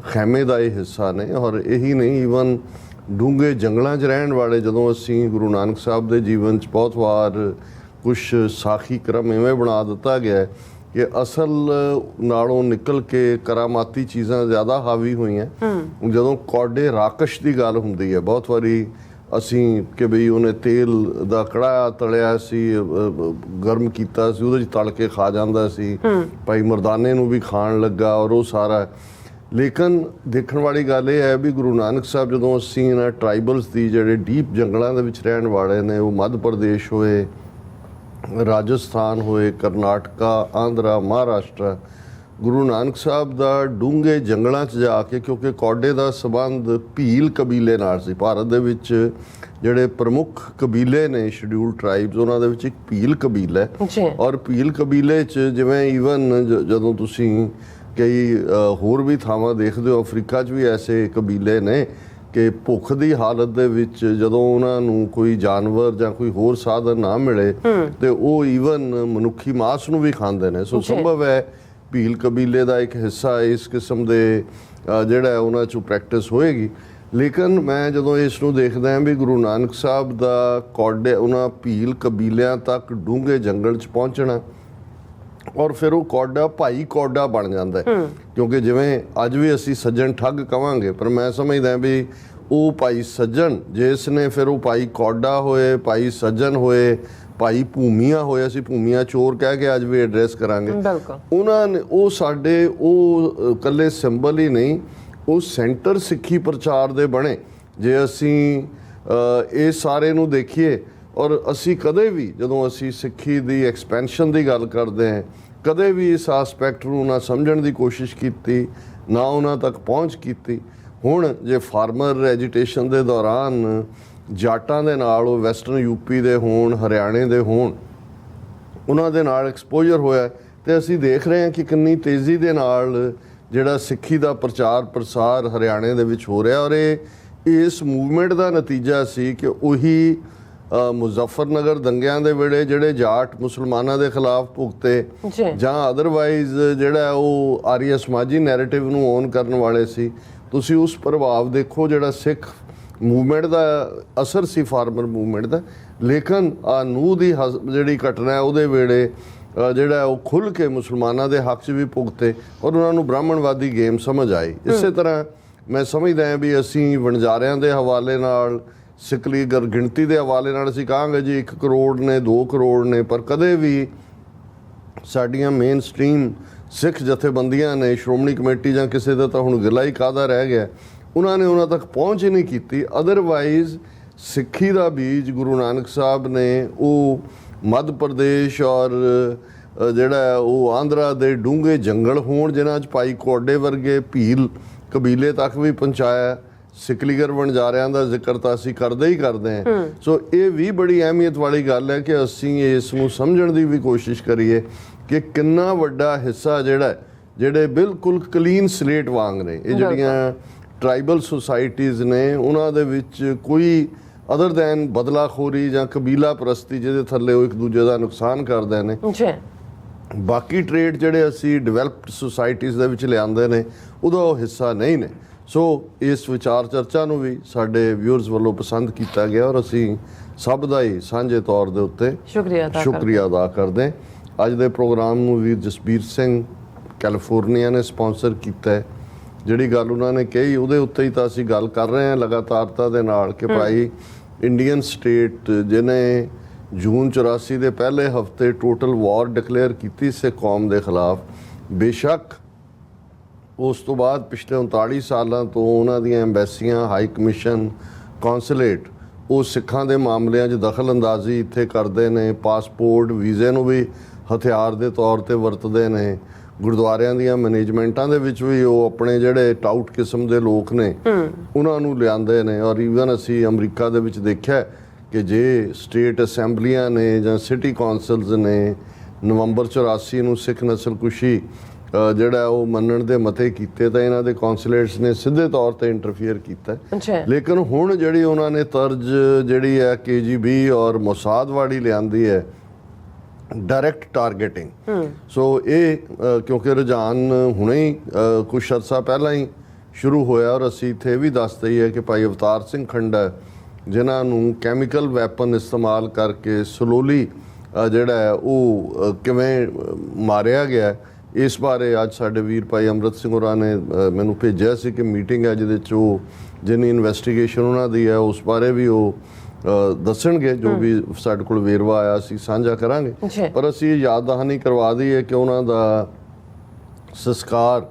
ਖੈਮੇ ਦਾ ਇਹ ਹਿੱਸਾ ਨੇ। ਔਰ ਇਹੀ ਨਹੀਂ, ਈਵਨ ਡੂੰਘੇ ਜੰਗਲਾਂ 'ਚ ਰਹਿਣ ਵਾਲੇ, ਜਦੋਂ ਅਸੀਂ ਗੁਰੂ ਨਾਨਕ ਸਾਹਿਬ ਦੇ ਜੀਵਨ 'ਚ ਬਹੁਤ ਵਾਰ ਕੁਛ ਸਾਖੀ ਕ੍ਰਮ ਇਵੇਂ ਬਣਾ ਦਿੱਤਾ ਗਿਆ ਕਿ ਅਸਲ ਨਾਲੋਂ ਨਿਕਲ ਕੇ ਕਰਾਮਾਤੀ ਚੀਜ਼ਾਂ ਜ਼ਿਆਦਾ ਹਾਵੀ ਹੋਈਆਂ। ਜਦੋਂ ਕੌਡੇ ਰਾਕਸ਼ ਦੀ ਗੱਲ ਹੁੰਦੀ ਹੈ, ਬਹੁਤ ਵਾਰੀ ਅਸੀਂ ਕਿ ਬਈ ਉਹਨੇ ਤੇਲ ਦਾ ਕੜਾਹ ਤਲਿਆ ਸੀ, ਗਰਮ ਕੀਤਾ ਸੀ, ਉਹਦੇ 'ਚ ਤਲ ਕੇ ਖਾ ਜਾਂਦਾ ਸੀ, ਭਾਈ ਮਰਦਾਨੇ ਨੂੰ ਵੀ ਖਾਣ ਲੱਗਾ ਔਰ ਉਹ ਸਾਰਾ। ਲੇਕਿਨ ਦੇਖਣ ਵਾਲੀ ਗੱਲ ਇਹ ਹੈ ਵੀ ਗੁਰੂ ਨਾਨਕ ਸਾਹਿਬ ਜਦੋਂ ਅਸੀਂ ਇਹਨਾਂ ਟਰਾਈਬਲਸ ਦੀ ਜਿਹੜੇ ਡੀਪ ਜੰਗਲਾਂ ਦੇ ਵਿੱਚ ਰਹਿਣ ਵਾਲੇ ਨੇ, ਉਹ ਮੱਧ ਪ੍ਰਦੇਸ਼ ਹੋਏ, ਰਾਜਸਥਾਨ ਹੋਏ, ਕਰਨਾਟਕਾ, ਆਂਧਰਾ, ਮਹਾਰਾਸ਼ਟਰ, ਗੁਰੂ ਨਾਨਕ ਸਾਹਿਬ ਦਾ ਡੂੰਘੇ ਜੰਗਲਾਂ 'ਚ ਜਾ ਕੇ, ਕਿਉਂਕਿ ਕੌਡੇ ਦਾ ਸੰਬੰਧ ਭੀਲ ਕਬੀਲੇ ਨਾਲ ਸੀ। ਭਾਰਤ ਦੇ ਵਿੱਚ ਜਿਹੜੇ ਪ੍ਰਮੁੱਖ ਕਬੀਲੇ ਨੇ ਸ਼ਡਿਊਲ ਟਰਾਈਬਸ, ਉਹਨਾਂ ਦੇ ਵਿੱਚ ਇੱਕ ਭੀਲ ਕਬੀਲਾ ਹੈ। ਔਰ ਭੀਲ ਕਬੀਲੇ 'ਚ ਜਿਵੇਂ ਈਵਨ ਜਦੋਂ ਤੁਸੀਂ ਕਈ ਹੋਰ ਵੀ ਥਾਵਾਂ ਦੇਖਦੇ ਹੋ, ਅਫਰੀਕਾ 'ਚ ਵੀ ਐਸੇ ਕਬੀਲੇ ਨੇ ਕਿ ਭੁੱਖ ਦੀ ਹਾਲਤ ਦੇ ਵਿੱਚ ਜਦੋਂ ਉਹਨਾਂ ਨੂੰ ਕੋਈ ਜਾਨਵਰ ਜਾਂ ਕੋਈ ਹੋਰ ਸਾਧਨ ਨਾ ਮਿਲੇ ਤੇ ਉਹ ਈਵਨ ਮਨੁੱਖੀ ਮਾਸ ਨੂੰ ਵੀ ਖਾਂਦੇ ਨੇ। ਸੋ ਸੰਭਵ ਹੈ ਭੀਲ ਕਬੀਲੇ ਦਾ ਇੱਕ ਹਿੱਸਾ ਇਸ ਕਿਸਮ ਦੇ ਜਿਹੜਾ ਉਹਨਾਂ 'ਚੋਂ ਪ੍ਰੈਕਟਿਸ ਹੋਏਗੀ। ਲੇਕਿਨ ਮੈਂ ਜਦੋਂ ਇਸ ਨੂੰ ਦੇਖਦਾ ਹਾਂ ਵੀ ਗੁਰੂ ਨਾਨਕ ਸਾਹਿਬ ਦਾ ਕੌਡੇ ਉਹਨਾਂ ਭੀਲ ਕਬੀਲਿਆਂ ਤੱਕ ਡੂੰਘੇ ਜੰਗਲ 'ਚ ਪਹੁੰਚਣਾ ਔਰ ਫਿਰ ਉਹ ਕੌਡਾ ਭਾਈ ਕੌਡਾ ਬਣ ਜਾਂਦਾ, ਕਿਉਂਕਿ ਜਿਵੇਂ ਅੱਜ ਵੀ ਅਸੀਂ ਸੱਜਣ ਠੱਗ ਕਵਾਂਗੇ, ਪਰ ਮੈਂ ਸਮਝਦਾ ਵੀ ਉਹ ਭਾਈ ਸੱਜਣ ਜਿਸ ਨੇ ਫਿਰ ਉਹ ਭਾਈ ਕੌਡਾ ਹੋਏ, ਭਾਈ ਸੱਜਣ ਹੋਏ, ਭਾਈ ਭੂਮੀਆਂ ਹੋਏ, ਅਸੀਂ ਭੂਮੀਆਂ ਚੋਰ ਕਹਿ ਕੇ ਅੱਜ ਵੀ ਐਡਰੈਸ ਕਰਾਂਗੇ। ਉਹਨਾਂ ਨੇ ਉਹ ਸਾਡੇ ਉਹ ਇਕੱਲੇ ਸਿੰਬਲ ਹੀ ਨਹੀਂ, ਉਹ ਸੈਂਟਰ ਸਿੱਖੀ ਪ੍ਰਚਾਰ ਦੇ ਬਣੇ। ਜੇ ਅਸੀਂ ਇਹ ਸਾਰੇ ਨੂੰ ਦੇਖੀਏ ਔਰ ਅਸੀਂ ਕਦੇ ਵੀ ਜਦੋਂ ਅਸੀਂ ਸਿੱਖੀ ਦੀ ਐਕਸਪੈਂਸ਼ਨ ਦੀ ਗੱਲ ਕਰਦੇ ਹਾਂ, ਕਦੇ ਵੀ ਇਸ ਆਸਪੈਕਟ ਨੂੰ ਨਾ ਸਮਝਣ ਦੀ ਕੋਸ਼ਿਸ਼ ਕੀਤੀ, ਨਾ ਉਹਨਾਂ ਤੱਕ ਪਹੁੰਚ ਕੀਤੀ। ਹੁਣ ਜੇ ਫਾਰਮਰ ਐਜੀਟੇਸ਼ਨ ਦੇ ਦੌਰਾਨ ਜਾਟਾਂ ਦੇ ਨਾਲ, ਉਹ ਵੈਸਟਰਨ ਯੂਪੀ ਦੇ ਹੋਣ, ਹਰਿਆਣੇ ਦੇ ਹੋਣ, ਉਹਨਾਂ ਦੇ ਨਾਲ ਐਕਸਪੋਜ਼ਰ ਹੋਇਆ ਤੇ ਅਸੀਂ ਦੇਖ ਰਹੇ ਹਾਂ ਕਿ ਕਿੰਨੀ ਤੇਜ਼ੀ ਦੇ ਨਾਲ ਜਿਹੜਾ ਸਿੱਖੀ ਦਾ ਪ੍ਰਚਾਰ ਪ੍ਰਸਾਰ ਹਰਿਆਣੇ ਦੇ ਵਿੱਚ ਹੋ ਰਿਹਾ। ਔਰ ਇਹ ਇਸ ਮੂਵਮੈਂਟ ਦਾ ਨਤੀਜਾ ਸੀ ਕਿ ਉਹੀ ਮੁਜ਼ੱਫਰਨਗਰ ਦੰਗਿਆਂ ਦੇ ਵੇਲੇ ਜਿਹੜੇ ਜਾਟ ਮੁਸਲਮਾਨਾਂ ਦੇ ਖਿਲਾਫ ਭੁਗਤੇ ਜਾਂ ਅਦਰਵਾਈਜ਼ ਜਿਹੜਾ ਉਹ ਆਰੀਆ ਸਮਾਜੀ ਨੈਰੇਟਿਵ ਨੂੰ ਓਨ ਕਰਨ ਵਾਲੇ ਸੀ, ਤੁਸੀਂ ਉਸ ਪ੍ਰਭਾਵ ਦੇਖੋ ਜਿਹੜਾ ਸਿੱਖ ਮੂਵਮੈਂਟ ਦਾ ਅਸਰ ਸੀ ਫਾਰਮਰ ਮੂਵਮੈਂਟ ਦਾ। ਲੇਕਿਨ ਨੂਹ ਦੀ ਜਿਹੜੀ ਘਟਨਾ ਹੈ ਉਹਦੇ ਵੇਲੇ ਜਿਹੜਾ ਉਹ ਖੁੱਲ੍ਹ ਕੇ ਮੁਸਲਮਾਨਾਂ ਦੇ ਹੱਕ 'ਚ ਵੀ ਭੁਗਤੇ ਔਰ ਉਹਨਾਂ ਨੂੰ ਬ੍ਰਾਹਮਣਵਾਦੀ ਗੇਮ ਸਮਝ ਆਈ। ਇਸੇ ਤਰ੍ਹਾਂ ਮੈਂ ਸਮਝਦਾ ਹਾਂ ਵੀ ਅਸੀਂ ਵਣਜਾਰਿਆਂ ਦੇ ਹਵਾਲੇ ਨਾਲ ਸਿੱਖਲੀ ਗਿਣਤੀ ਦੇ ਹਵਾਲੇ ਨਾਲ ਅਸੀਂ ਕਹਾਂਗੇ ਜੀ 1 ਕਰੋੜ ਨੇ 2 ਕਰੋੜ ਨੇ, ਪਰ ਕਦੇ ਵੀ ਸਾਡੀਆਂ ਮੇਨ ਸਟ੍ਰੀਮ ਸਿੱਖ ਜਥੇਬੰਦੀਆਂ ਨੇ, ਸ਼੍ਰੋਮਣੀ ਕਮੇਟੀ ਜਾਂ ਕਿਸੇ ਦਾ ਤਾਂ ਹੁਣ ਗਿਲਾ ਹੀ ਕਾਹਦਾ ਰਹਿ ਗਿਆ, ਉਹਨਾਂ ਨੇ ਉਹਨਾਂ ਤੱਕ ਪਹੁੰਚ ਹੀ ਨਹੀਂ ਕੀਤੀ। ਅਦਰਵਾਈਜ਼ ਸਿੱਖੀ ਦਾ ਬੀਜ ਗੁਰੂ ਨਾਨਕ ਸਾਹਿਬ ਨੇ ਉਹ ਮੱਧ ਪ੍ਰਦੇਸ਼ ਔਰ ਜਿਹੜਾ ਉਹ ਆਂਧਰਾ ਦੇ ਡੂੰਘੇ ਜੰਗਲ ਹੋਣ ਜਿਨ੍ਹਾਂ 'ਚ ਭਾਈ ਕੋਡੇ ਵਰਗੇ ਭੀਲ ਕਬੀਲੇ ਤੱਕ ਵੀ ਪਹੁੰਚਾਇਆ। ਸਿਕਲੀਗਰ ਵਣਜਾਰਿਆਂ ਦਾ ਜ਼ਿਕਰ ਤਾਂ ਅਸੀਂ ਕਰਦੇ ਹੀ ਕਰਦੇ ਹਾਂ। ਸੋ ਇਹ ਵੀ ਬੜੀ ਅਹਿਮੀਅਤ ਵਾਲੀ ਗੱਲ ਹੈ ਕਿ ਅਸੀਂ ਇਸ ਨੂੰ ਸਮਝਣ ਦੀ ਵੀ ਕੋਸ਼ਿਸ਼ ਕਰੀਏ ਕਿ ਕਿੰਨਾ ਵੱਡਾ ਹਿੱਸਾ ਜਿਹੜੇ ਬਿਲਕੁਲ ਕਲੀਨ ਸਲੇਟ ਵਾਂਗ ਨੇ ਇਹ ਜਿਹੜੀਆਂ ਟਰਾਈਬਲ ਸੁਸਾਇਟੀਜ਼ ਨੇ, ਉਹਨਾਂ ਦੇ ਵਿੱਚ ਕੋਈ ਅਦਰ ਦੈਨ ਬਦਲਾਖੋਰੀ ਜਾਂ ਕਬੀਲਾ ਪ੍ਰਸਤੀ ਜਿਹਦੇ ਥੱਲੇ ਉਹ ਇੱਕ ਦੂਜੇ ਦਾ ਨੁਕਸਾਨ ਕਰਦੇ ਨੇ, ਬਾਕੀ ਟ੍ਰੇਡ ਜਿਹੜੇ ਅਸੀਂ ਡਿਵੈਲਪਡ ਸੁਸਾਇਟੀਜ਼ ਦੇ ਵਿੱਚ ਲਿਆਂਦੇ ਨੇ ਉਹਦਾ ਉਹ ਹਿੱਸਾ ਨਹੀਂ ਨੇ। ਸੋ ਇਸ ਵਿਚਾਰ ਚਰਚਾ ਨੂੰ ਵੀ ਸਾਡੇ ਵਿਊਅਰਸ ਵੱਲੋਂ ਪਸੰਦ ਕੀਤਾ ਗਿਆ ਔਰ ਅਸੀਂ ਸਭ ਦਾ ਹੀ ਸਾਂਝੇ ਤੌਰ ਦੇ ਉੱਤੇ ਸ਼ੁਕਰੀਆ ਅਦਾ ਕਰਦੇ ਹਾਂ। ਅੱਜ ਦੇ ਪ੍ਰੋਗਰਾਮ ਨੂੰ ਵੀਰ ਜਸਬੀਰ ਸਿੰਘ ਕੈਲੀਫੋਰਨੀਆ ਨੇ ਸਪਾਂਸਰ ਕੀਤਾ ਹੈ। ਜਿਹੜੀ ਗੱਲ ਉਹਨਾਂ ਨੇ ਕਹੀ ਉਹਦੇ ਉੱਤੇ ਹੀ ਤਾਂ ਅਸੀਂ ਗੱਲ ਕਰ ਰਹੇ ਹਾਂ ਲਗਾਤਾਰਤਾ ਦੇ ਨਾਲ ਕਿ ਭਾਈ ਇੰਡੀਅਨ ਸਟੇਟ ਜਿਹਨੇ ਜੂਨ 84 ਦੇ ਪਹਿਲੇ ਹਫਤੇ ਟੋਟਲ ਵਾਰ ਡਿਕਲੇਅਰ ਕੀਤੀ ਸਿੱਖ ਕੌਮ ਦੇ ਖਿਲਾਫ, ਬੇਸ਼ੱਕ ਉਸ ਤੋਂ ਬਾਅਦ ਪਿਛਲੇ 39 ਸਾਲਾਂ ਤੋਂ ਉਹਨਾਂ ਦੀਆਂ ਐਮਬੈਸੀਆਂ, ਹਾਈ ਕਮਿਸ਼ਨ, ਕੌਂਸੂਲੇਟ ਉਹ ਸਿੱਖਾਂ ਦੇ ਮਾਮਲਿਆਂ 'ਚ ਦਖਲ ਅੰਦਾਜ਼ੀ ਇੱਥੇ ਕਰਦੇ ਨੇ, ਪਾਸਪੋਰਟ ਵੀਜ਼ੇ ਨੂੰ ਵੀ ਹਥਿਆਰ ਦੇ ਤੌਰ ਤੇ ਵਰਤਦੇ ਨੇ, ਗੁਰਦੁਆਰਿਆਂ ਦੀਆਂ ਮੈਨੇਜਮੈਂਟਾਂ ਦੇ ਵਿੱਚ ਵੀ ਉਹ ਆਪਣੇ ਜਿਹੜੇ ਟਾਊਟ ਕਿਸਮ ਦੇ ਲੋਕ ਨੇ ਉਹਨਾਂ ਨੂੰ ਲਿਆਂਦੇ ਨੇ। ਔਰ ਈਵਨ ਅਸੀਂ ਅਮਰੀਕਾ ਦੇ ਵਿੱਚ ਦੇਖਿਆ ਕਿ ਜੇ ਸਟੇਟ ਅਸੈਂਬਲੀਆਂ ਨੇ ਜਾਂ ਸਿਟੀ ਕੌਂਸਲਸ ਨੇ ਨਵੰਬਰ 84 ਨੂੰ ਸਿੱਖ ਨਸਲਕੁਸ਼ੀ ਜਿਹੜਾ ਉਹ ਮੰਨਣ ਦੇ ਮਤੇ ਕੀਤੇ ਤਾਂ ਇਹਨਾਂ ਦੇ ਕੌਂਸੂਲੇਟਸ ਨੇ ਸਿੱਧੇ ਤੌਰ ਤੇ ਇੰਟਰਫੀਅਰ ਕੀਤਾ। ਲੇਕਿਨ ਹੁਣ ਜਿਹੜੀ ਉਹਨਾਂ ਨੇ ਤਰਜ ਜਿਹੜੀ ਹੈ KGB ਔਰ ਮੋਸਾਦ ਵਾਲੀ ਲਿਆਂਦੀ ਹੈ, ਡਾਇਰੈਕਟ ਟਾਰਗੇਟਿੰਗ। ਸੋ ਇਹ ਕਿਉਂਕਿ ਰੁਝਾਨ ਹੁਣੇ ਹੀ ਕੁਛ ਅਰਸਾ ਪਹਿਲਾਂ ਹੀ ਸ਼ੁਰੂ ਹੋਇਆ ਔਰ ਅਸੀਂ ਇੱਥੇ ਵੀ ਦੱਸ ਦਈਏ ਕਿ ਭਾਈ ਅਵਤਾਰ ਸਿੰਘ ਖੰਡਾ ਜਿਨ੍ਹਾਂ ਨੂੰ ਕੈਮੀਕਲ ਵੈਪਨ ਇਸਤੇਮਾਲ ਕਰਕੇ ਸਲੋਲੀ ਜਿਹੜਾ ਹੈ ਉਹ ਕਿਵੇਂ ਮਾਰਿਆ ਗਿਆ, ਇਸ ਬਾਰੇ ਅੱਜ ਸਾਡੇ ਵੀਰ ਭਾਈ ਅੰਮ੍ਰਿਤ ਸਿੰਘ ਹੋਰਾਂ ਨੇ ਮੈਨੂੰ ਭੇਜਿਆ ਸੀ ਕਿ ਮੀਟਿੰਗ ਹੈ ਜਿਹਦੇ 'ਚ ਉਹ ਜਿੰਨੀ ਇਨਵੈਸਟੀਗੇਸ਼ਨ ਉਹਨਾਂ ਦੀ ਹੈ ਉਸ ਬਾਰੇ ਵੀ ਉਹ ਦੱਸਣਗੇ। ਜੋ ਵੀ ਸਾਡੇ ਕੋਲ ਵੇਰਵਾ ਆਇਆ ਅਸੀਂ ਸਾਂਝਾ ਕਰਾਂਗੇ। ਪਰ ਅਸੀਂ ਯਾਦ ਦਹਾਨੀ ਕਰਵਾ ਦਈਏ ਕਿ ਉਹਨਾਂ ਦਾ ਸੰਸਕਾਰ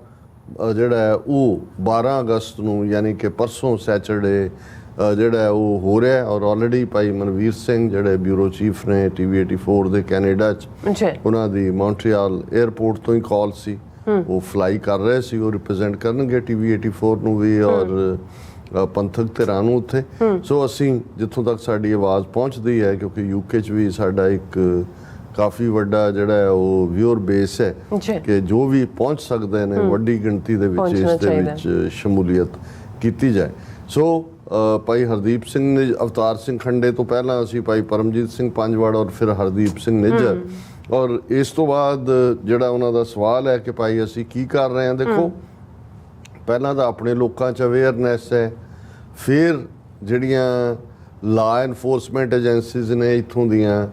ਜਿਹੜਾ ਹੈ ਉਹ 12 ਅਗਸਤ ਨੂੰ ਯਾਨੀ ਕਿ ਪਰਸੋਂ ਸੈਚਰਡੇ ਜਿਹੜਾ ਉਹ ਹੋ ਰਿਹਾ ਔਰ ਆਲਰੇਡੀ ਭਾਈ ਮਨਵੀਰ ਸਿੰਘ ਜਿਹੜੇ ਬਿਊਰੋ ਚੀਫ ਨੇ TV 84 ਦੇ ਕੈਨੇਡਾ 'ਚ, ਉਹਨਾਂ ਦੀ ਮੌਂਟਰੀਅਲ 에ਅਰਪੋਰਟ ਤੋਂ ਹੀ ਕਾਲ ਸੀ, ਉਹ ਫਲਾਈ ਕਰ ਰਹੇ ਸੀ, ਉਹ ਰਿਪਰੈਜ਼ੈਂਟ ਕਰਨਗੇ TV 84 ਨੂੰ ਵੀ ਔਰ ਪੰਥਕ ਧਿਰਾਂ ਨੂੰ ਉੱਥੇ। ਸੋ ਅਸੀਂ ਜਿੱਥੋਂ ਤੱਕ ਸਾਡੀ ਆਵਾਜ਼ ਪਹੁੰਚਦੀ ਹੈ, ਕਿਉਂਕਿ UK 'ਚ ਵੀ ਸਾਡਾ ਇੱਕ ਕਾਫੀ ਵੱਡਾ ਜਿਹੜਾ ਹੈ ਉਹ ਵਿਊਅਰ ਬੇਸ ਹੈ ਕਿ ਜੋ ਵੀ ਪਹੁੰਚ ਸਕਦੇ ਨੇ ਵੱਡੀ ਗਿਣਤੀ ਦੇ ਵਿੱਚ ਇਸ ਦੇ ਵਿੱਚ ਸ਼ਮੂਲੀਅਤ ਕੀਤੀ ਜਾਏ। ਸੋ ਭਾਈ ਹਰਦੀਪ ਸਿੰਘ ਨੇ ਅਵਤਾਰ ਸਿੰਘ ਖੰਡੇ ਤੋਂ ਪਹਿਲਾਂ ਅਸੀਂ ਭਾਈ ਪਰਮਜੀਤ ਸਿੰਘ ਪੰਜਵੜ ਔਰ ਫਿਰ ਹਰਦੀਪ ਸਿੰਘ ਨਿੱਜਰ ਔਰ ਇਸ ਤੋਂ ਬਾਅਦ ਜਿਹੜਾ ਉਹਨਾਂ ਦਾ ਸਵਾਲ ਹੈ ਕਿ ਭਾਈ ਅਸੀਂ ਕੀ ਕਰ ਰਹੇ ਹਾਂ। ਦੇਖੋ ਪਹਿਲਾਂ ਤਾਂ ਆਪਣੇ ਲੋਕਾਂ 'ਚ ਅਵੇਅਰਨੈਸ ਹੈ, ਫਿਰ ਜਿਹੜੀਆਂ ਲਾ ਐਨਫੋਰਸਮੈਂਟ ਏਜੰਸੀਜ਼ ਨੇ ਇੱਥੋਂ ਦੀਆਂ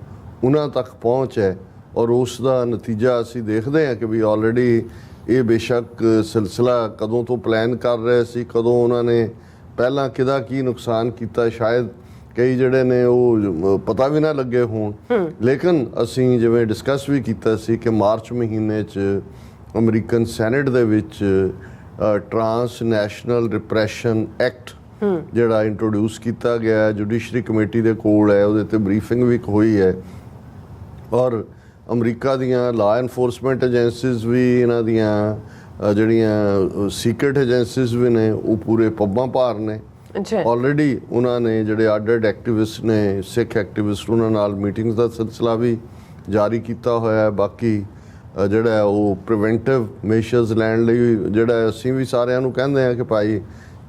ਉਹਨਾਂ ਤੱਕ ਪਹੁੰਚ ਹੈ ਔਰ ਉਸ ਦਾ ਨਤੀਜਾ ਅਸੀਂ ਦੇਖਦੇ ਹਾਂ ਕਿ ਵੀ ਆਲਰੇਡੀ ਇਹ ਬੇਸ਼ੱਕ ਸਿਲਸਿਲਾ ਕਦੋਂ ਤੋਂ ਪਲਾਨ ਕਰ ਰਹੇ ਸੀ, ਕਦੋਂ ਉਹਨਾਂ ਨੇ ਪਹਿਲਾਂ ਕਿਹਦਾ ਕੀ ਨੁਕਸਾਨ ਕੀਤਾ, ਸ਼ਾਇਦ ਕਈ ਜਿਹੜੇ ਨੇ ਉਹ ਪਤਾ ਵੀ ਨਾ ਲੱਗੇ ਹੋਣ। ਲੇਕਿਨ ਅਸੀਂ ਜਿਵੇਂ ਡਿਸਕਸ ਵੀ ਕੀਤਾ ਸੀ ਕਿ ਮਾਰਚ ਮਹੀਨੇ 'ਚ ਅਮਰੀਕਨ ਸੈਨੇਟ ਦੇ ਵਿੱਚ ਟਰਾਂਸ ਨੈਸ਼ਨਲ ਰਿਪਰੈਸ਼ਨ ਐਕਟ ਜਿਹੜਾ ਇੰਟਰੋਡਿਊਸ ਕੀਤਾ ਗਿਆ, ਜੁਡੀਸ਼ਰੀ ਕਮੇਟੀ ਦੇ ਕੋਲ ਹੈ, ਉਹਦੇ ਤੇ ਬਰੀਫਿੰਗ ਵੀ ਹੋਈ ਹੈ ਔਰ ਅਮਰੀਕਾ ਦੀਆਂ ਲਾ ਐਨਫੋਰਸਮੈਂਟ ਏਜੰਸੀਜ਼ ਵੀ ਇਹਨਾਂ ਦੀਆਂ ਜਿਹੜੀਆਂ ਸੀਕ੍ਰੇਟ ਏਜੰਸੀਜ਼ ਵੀ ਨੇ ਉਹ ਪੂਰੇ ਪੱਬਾਂ ਭਾਰ ਨੇ। ਆਲਰੇਡੀ ਉਹਨਾਂ ਨੇ ਜਿਹੜੇ ਅੱਡ ਐਕਟਿਵਿਸਟ ਨੇ ਸਿੱਖ ਐਕਟਿਵਿਸਟ ਉਹਨਾਂ ਨਾਲ ਮੀਟਿੰਗਸ ਦਾ ਸਿਲਸਿਲਾ ਵੀ ਜਾਰੀ ਕੀਤਾ ਹੋਇਆ। ਬਾਕੀ ਜਿਹੜਾ ਉਹ ਪ੍ਰੀਵੈਂਟਿਵ ਮੇਸ਼ਰਸ ਲੈਣ ਲਈ ਜਿਹੜਾ ਅਸੀਂ ਵੀ ਸਾਰਿਆਂ ਨੂੰ ਕਹਿੰਦੇ ਹਾਂ ਕਿ ਭਾਈ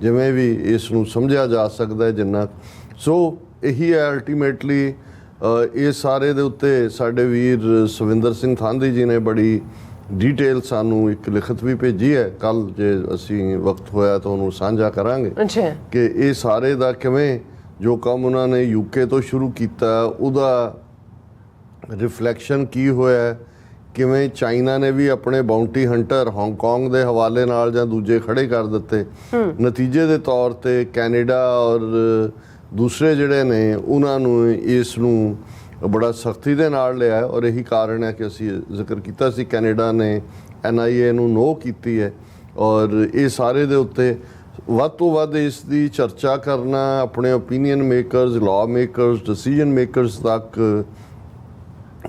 ਜਿਵੇਂ ਵੀ ਇਸ ਨੂੰ ਸਮਝਿਆ ਜਾ ਸਕਦਾ ਜਿੰਨਾ। ਸੋ ਇਹੀ ਹੈ ਅਲਟੀਮੇਟਲੀ ਇਹ ਸਾਰੇ ਦੇ ਉੱਤੇ ਸਾਡੇ ਵੀਰ ਸਵਿੰਦਰ ਸਿੰਘ ਥਾਂਦੀ ਜੀ ਨੇ ਬੜੀ ਡਿਟੇਲ ਸਾਨੂੰ ਇੱਕ ਲਿਖਤ ਵੀ ਭੇਜੀ ਹੈ। ਕੱਲ ਜੇ ਅਸੀਂ ਵਕਤ ਹੋਇਆ ਤਾਂ ਉਹਨੂੰ ਸਾਂਝਾ ਕਰਾਂਗੇ ਕਿ ਇਹ ਸਾਰੇ ਦਾ ਕਿਵੇਂ ਜੋ ਕੰਮ ਉਹਨਾਂ ਨੇ UK ਤੋਂ ਸ਼ੁਰੂ ਕੀਤਾ ਉਹਦਾ ਰਿਫਲੈਕਸ਼ਨ ਕੀ ਹੋਇਆ, ਕਿਵੇਂ ਚਾਈਨਾ ਨੇ ਵੀ ਆਪਣੇ ਬਾਉਂਟੀ ਹੰਟਰ ਹਾਂਗਕਾਂਗ ਦੇ ਹਵਾਲੇ ਨਾਲ ਜਾਂ ਦੂਜੇ ਖੜੇ ਕਰ ਦਿੱਤੇ। ਨਤੀਜੇ ਦੇ ਤੌਰ ਤੇ ਕੈਨੇਡਾ ਔਰ ਦੂਸਰੇ ਜਿਹੜੇ ਨੇ ਉਹਨਾਂ ਨੂੰ ਇਸ ਨੂੰ ਬੜਾ ਸਖਤੀ ਦੇ ਨਾਲ ਲਿਆ ਔਰ ਇਹੀ ਕਾਰਨ ਹੈ ਕਿ ਅਸੀਂ ਜ਼ਿਕਰ ਕੀਤਾ ਸੀ ਕੈਨੇਡਾ ਨੇ NIA ਨੂੰ ਨੋ ਕੀਤੀ ਹੈ ਔਰ ਇਹ ਸਾਰੇ ਦੇ ਉੱਤੇ ਵੱਧ ਤੋਂ ਵੱਧ ਇਸ ਦੀ ਚਰਚਾ ਕਰਨਾ, ਆਪਣੇ opinion makers, law makers, decision makers ਤੱਕ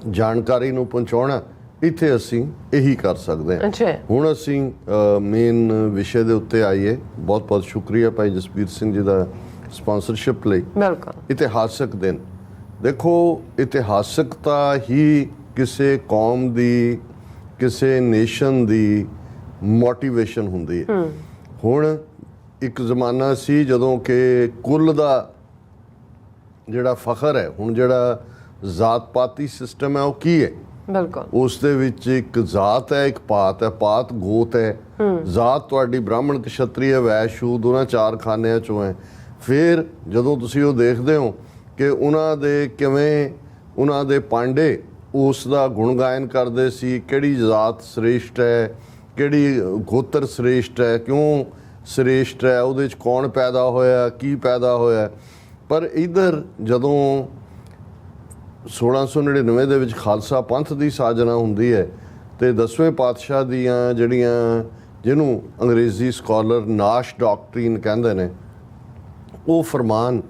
ਜਾਣਕਾਰੀ ਨੂੰ ਪਹੁੰਚਾਉਣਾ, ਇੱਥੇ ਅਸੀਂ ਇਹੀ ਕਰ ਸਕਦੇ ਹਾਂ। ਅੱਛਾ, ਹੁਣ ਅਸੀਂ ਮੇਨ ਵਿਸ਼ੇ ਦੇ ਉੱਤੇ ਆਈਏ। ਬਹੁਤ ਬਹੁਤ ਸ਼ੁਕਰੀਆ ਭਾਈ ਜਸਬੀਰ ਸਿੰਘ ਜੀ ਦਾ ਸਪਾਂਸਰਸ਼ਿਪ ਲਈ। ਬਿਲਕੁਲ। ਇਤਿਹਾਸਕ ਦਿਨ, ਦੇਖੋ ਇਤਿਹਾਸਕਤਾ ਹੀ ਕਿਸੇ ਕੌਮ ਦੀ, ਕਿਸੇ ਨੇਸ਼ਨ ਦੀ ਮੋਟੀਵੇਸ਼ਨ ਹੁੰਦੀ ਹੈ। ਹੁਣ ਇੱਕ ਜ਼ਮਾਨਾ ਸੀ ਜਦੋਂ ਕਿ ਕੁੱਲ ਦਾ ਜਿਹੜਾ ਫਖਰ ਹੈ, ਹੁਣ ਜਿਹੜਾ ਜ਼ਾਤ ਪਾਤੀ ਸਿਸਟਮ ਹੈ ਉਹ ਕੀ ਹੈ? ਬਿਲਕੁਲ। ਉਸ ਦੇ ਵਿੱਚ ਇੱਕ ਜ਼ਾਤ ਹੈ, ਇੱਕ ਪਾਤ ਹੈ। ਪਾਤ ਗੋਤ ਹੈ, ਜ਼ਾਤ ਤੁਹਾਡੀ ਬ੍ਰਾਹਮਣ, ਕਸ਼ਤਰੀ, ਵੈਸ਼, ਸ਼ੂਦ, ਉਹਨਾਂ 4 ਖਾਨਿਆਂ ਚੋਂ ਹੈ। ਫਿਰ ਜਦੋਂ ਤੁਸੀਂ ਉਹ ਦੇਖਦੇ ਹੋ ਕਿ ਉਹਨਾਂ ਦੇ ਕਿਵੇਂ ਉਹਨਾਂ ਦੇ ਪਾਂਡੇ ਉਸ ਦਾ ਗੁਣ ਗਾਇਨ ਕਰਦੇ ਸੀ, ਕਿਹੜੀ ਜ਼ਾਤ ਸ੍ਰੇਸ਼ਟ ਹੈ, ਕਿਹੜੀ ਗੋਤਰ ਸ੍ਰੇਸ਼ਟ ਹੈ, ਕਿਉਂ ਸ੍ਰੇਸ਼ਟ ਹੈ, ਉਹਦੇ 'ਚ ਕੌਣ ਪੈਦਾ ਹੋਇਆ, ਕੀ ਪੈਦਾ ਹੋਇਆ। ਪਰ ਇੱਧਰ ਜਦੋਂ 1699 ਦੇ ਵਿੱਚ ਖਾਲਸਾ ਪੰਥ ਦੀ ਸਾਜਨਾ ਹੁੰਦੀ ਹੈ ਤੇ 10ਵੇਂ ਪਾਤਸ਼ਾਹ ਦੀਆਂ ਜਿਹੜੀਆਂ, ਜਿਹਨੂੰ ਅੰਗਰੇਜ਼ੀ ਸਕਾਲਰ ਨਾਸ਼ ਡਾਕਟਰੀਨ ਕਹਿੰਦੇ ਨੇ, ਉਹ ਫਰਮਾਨ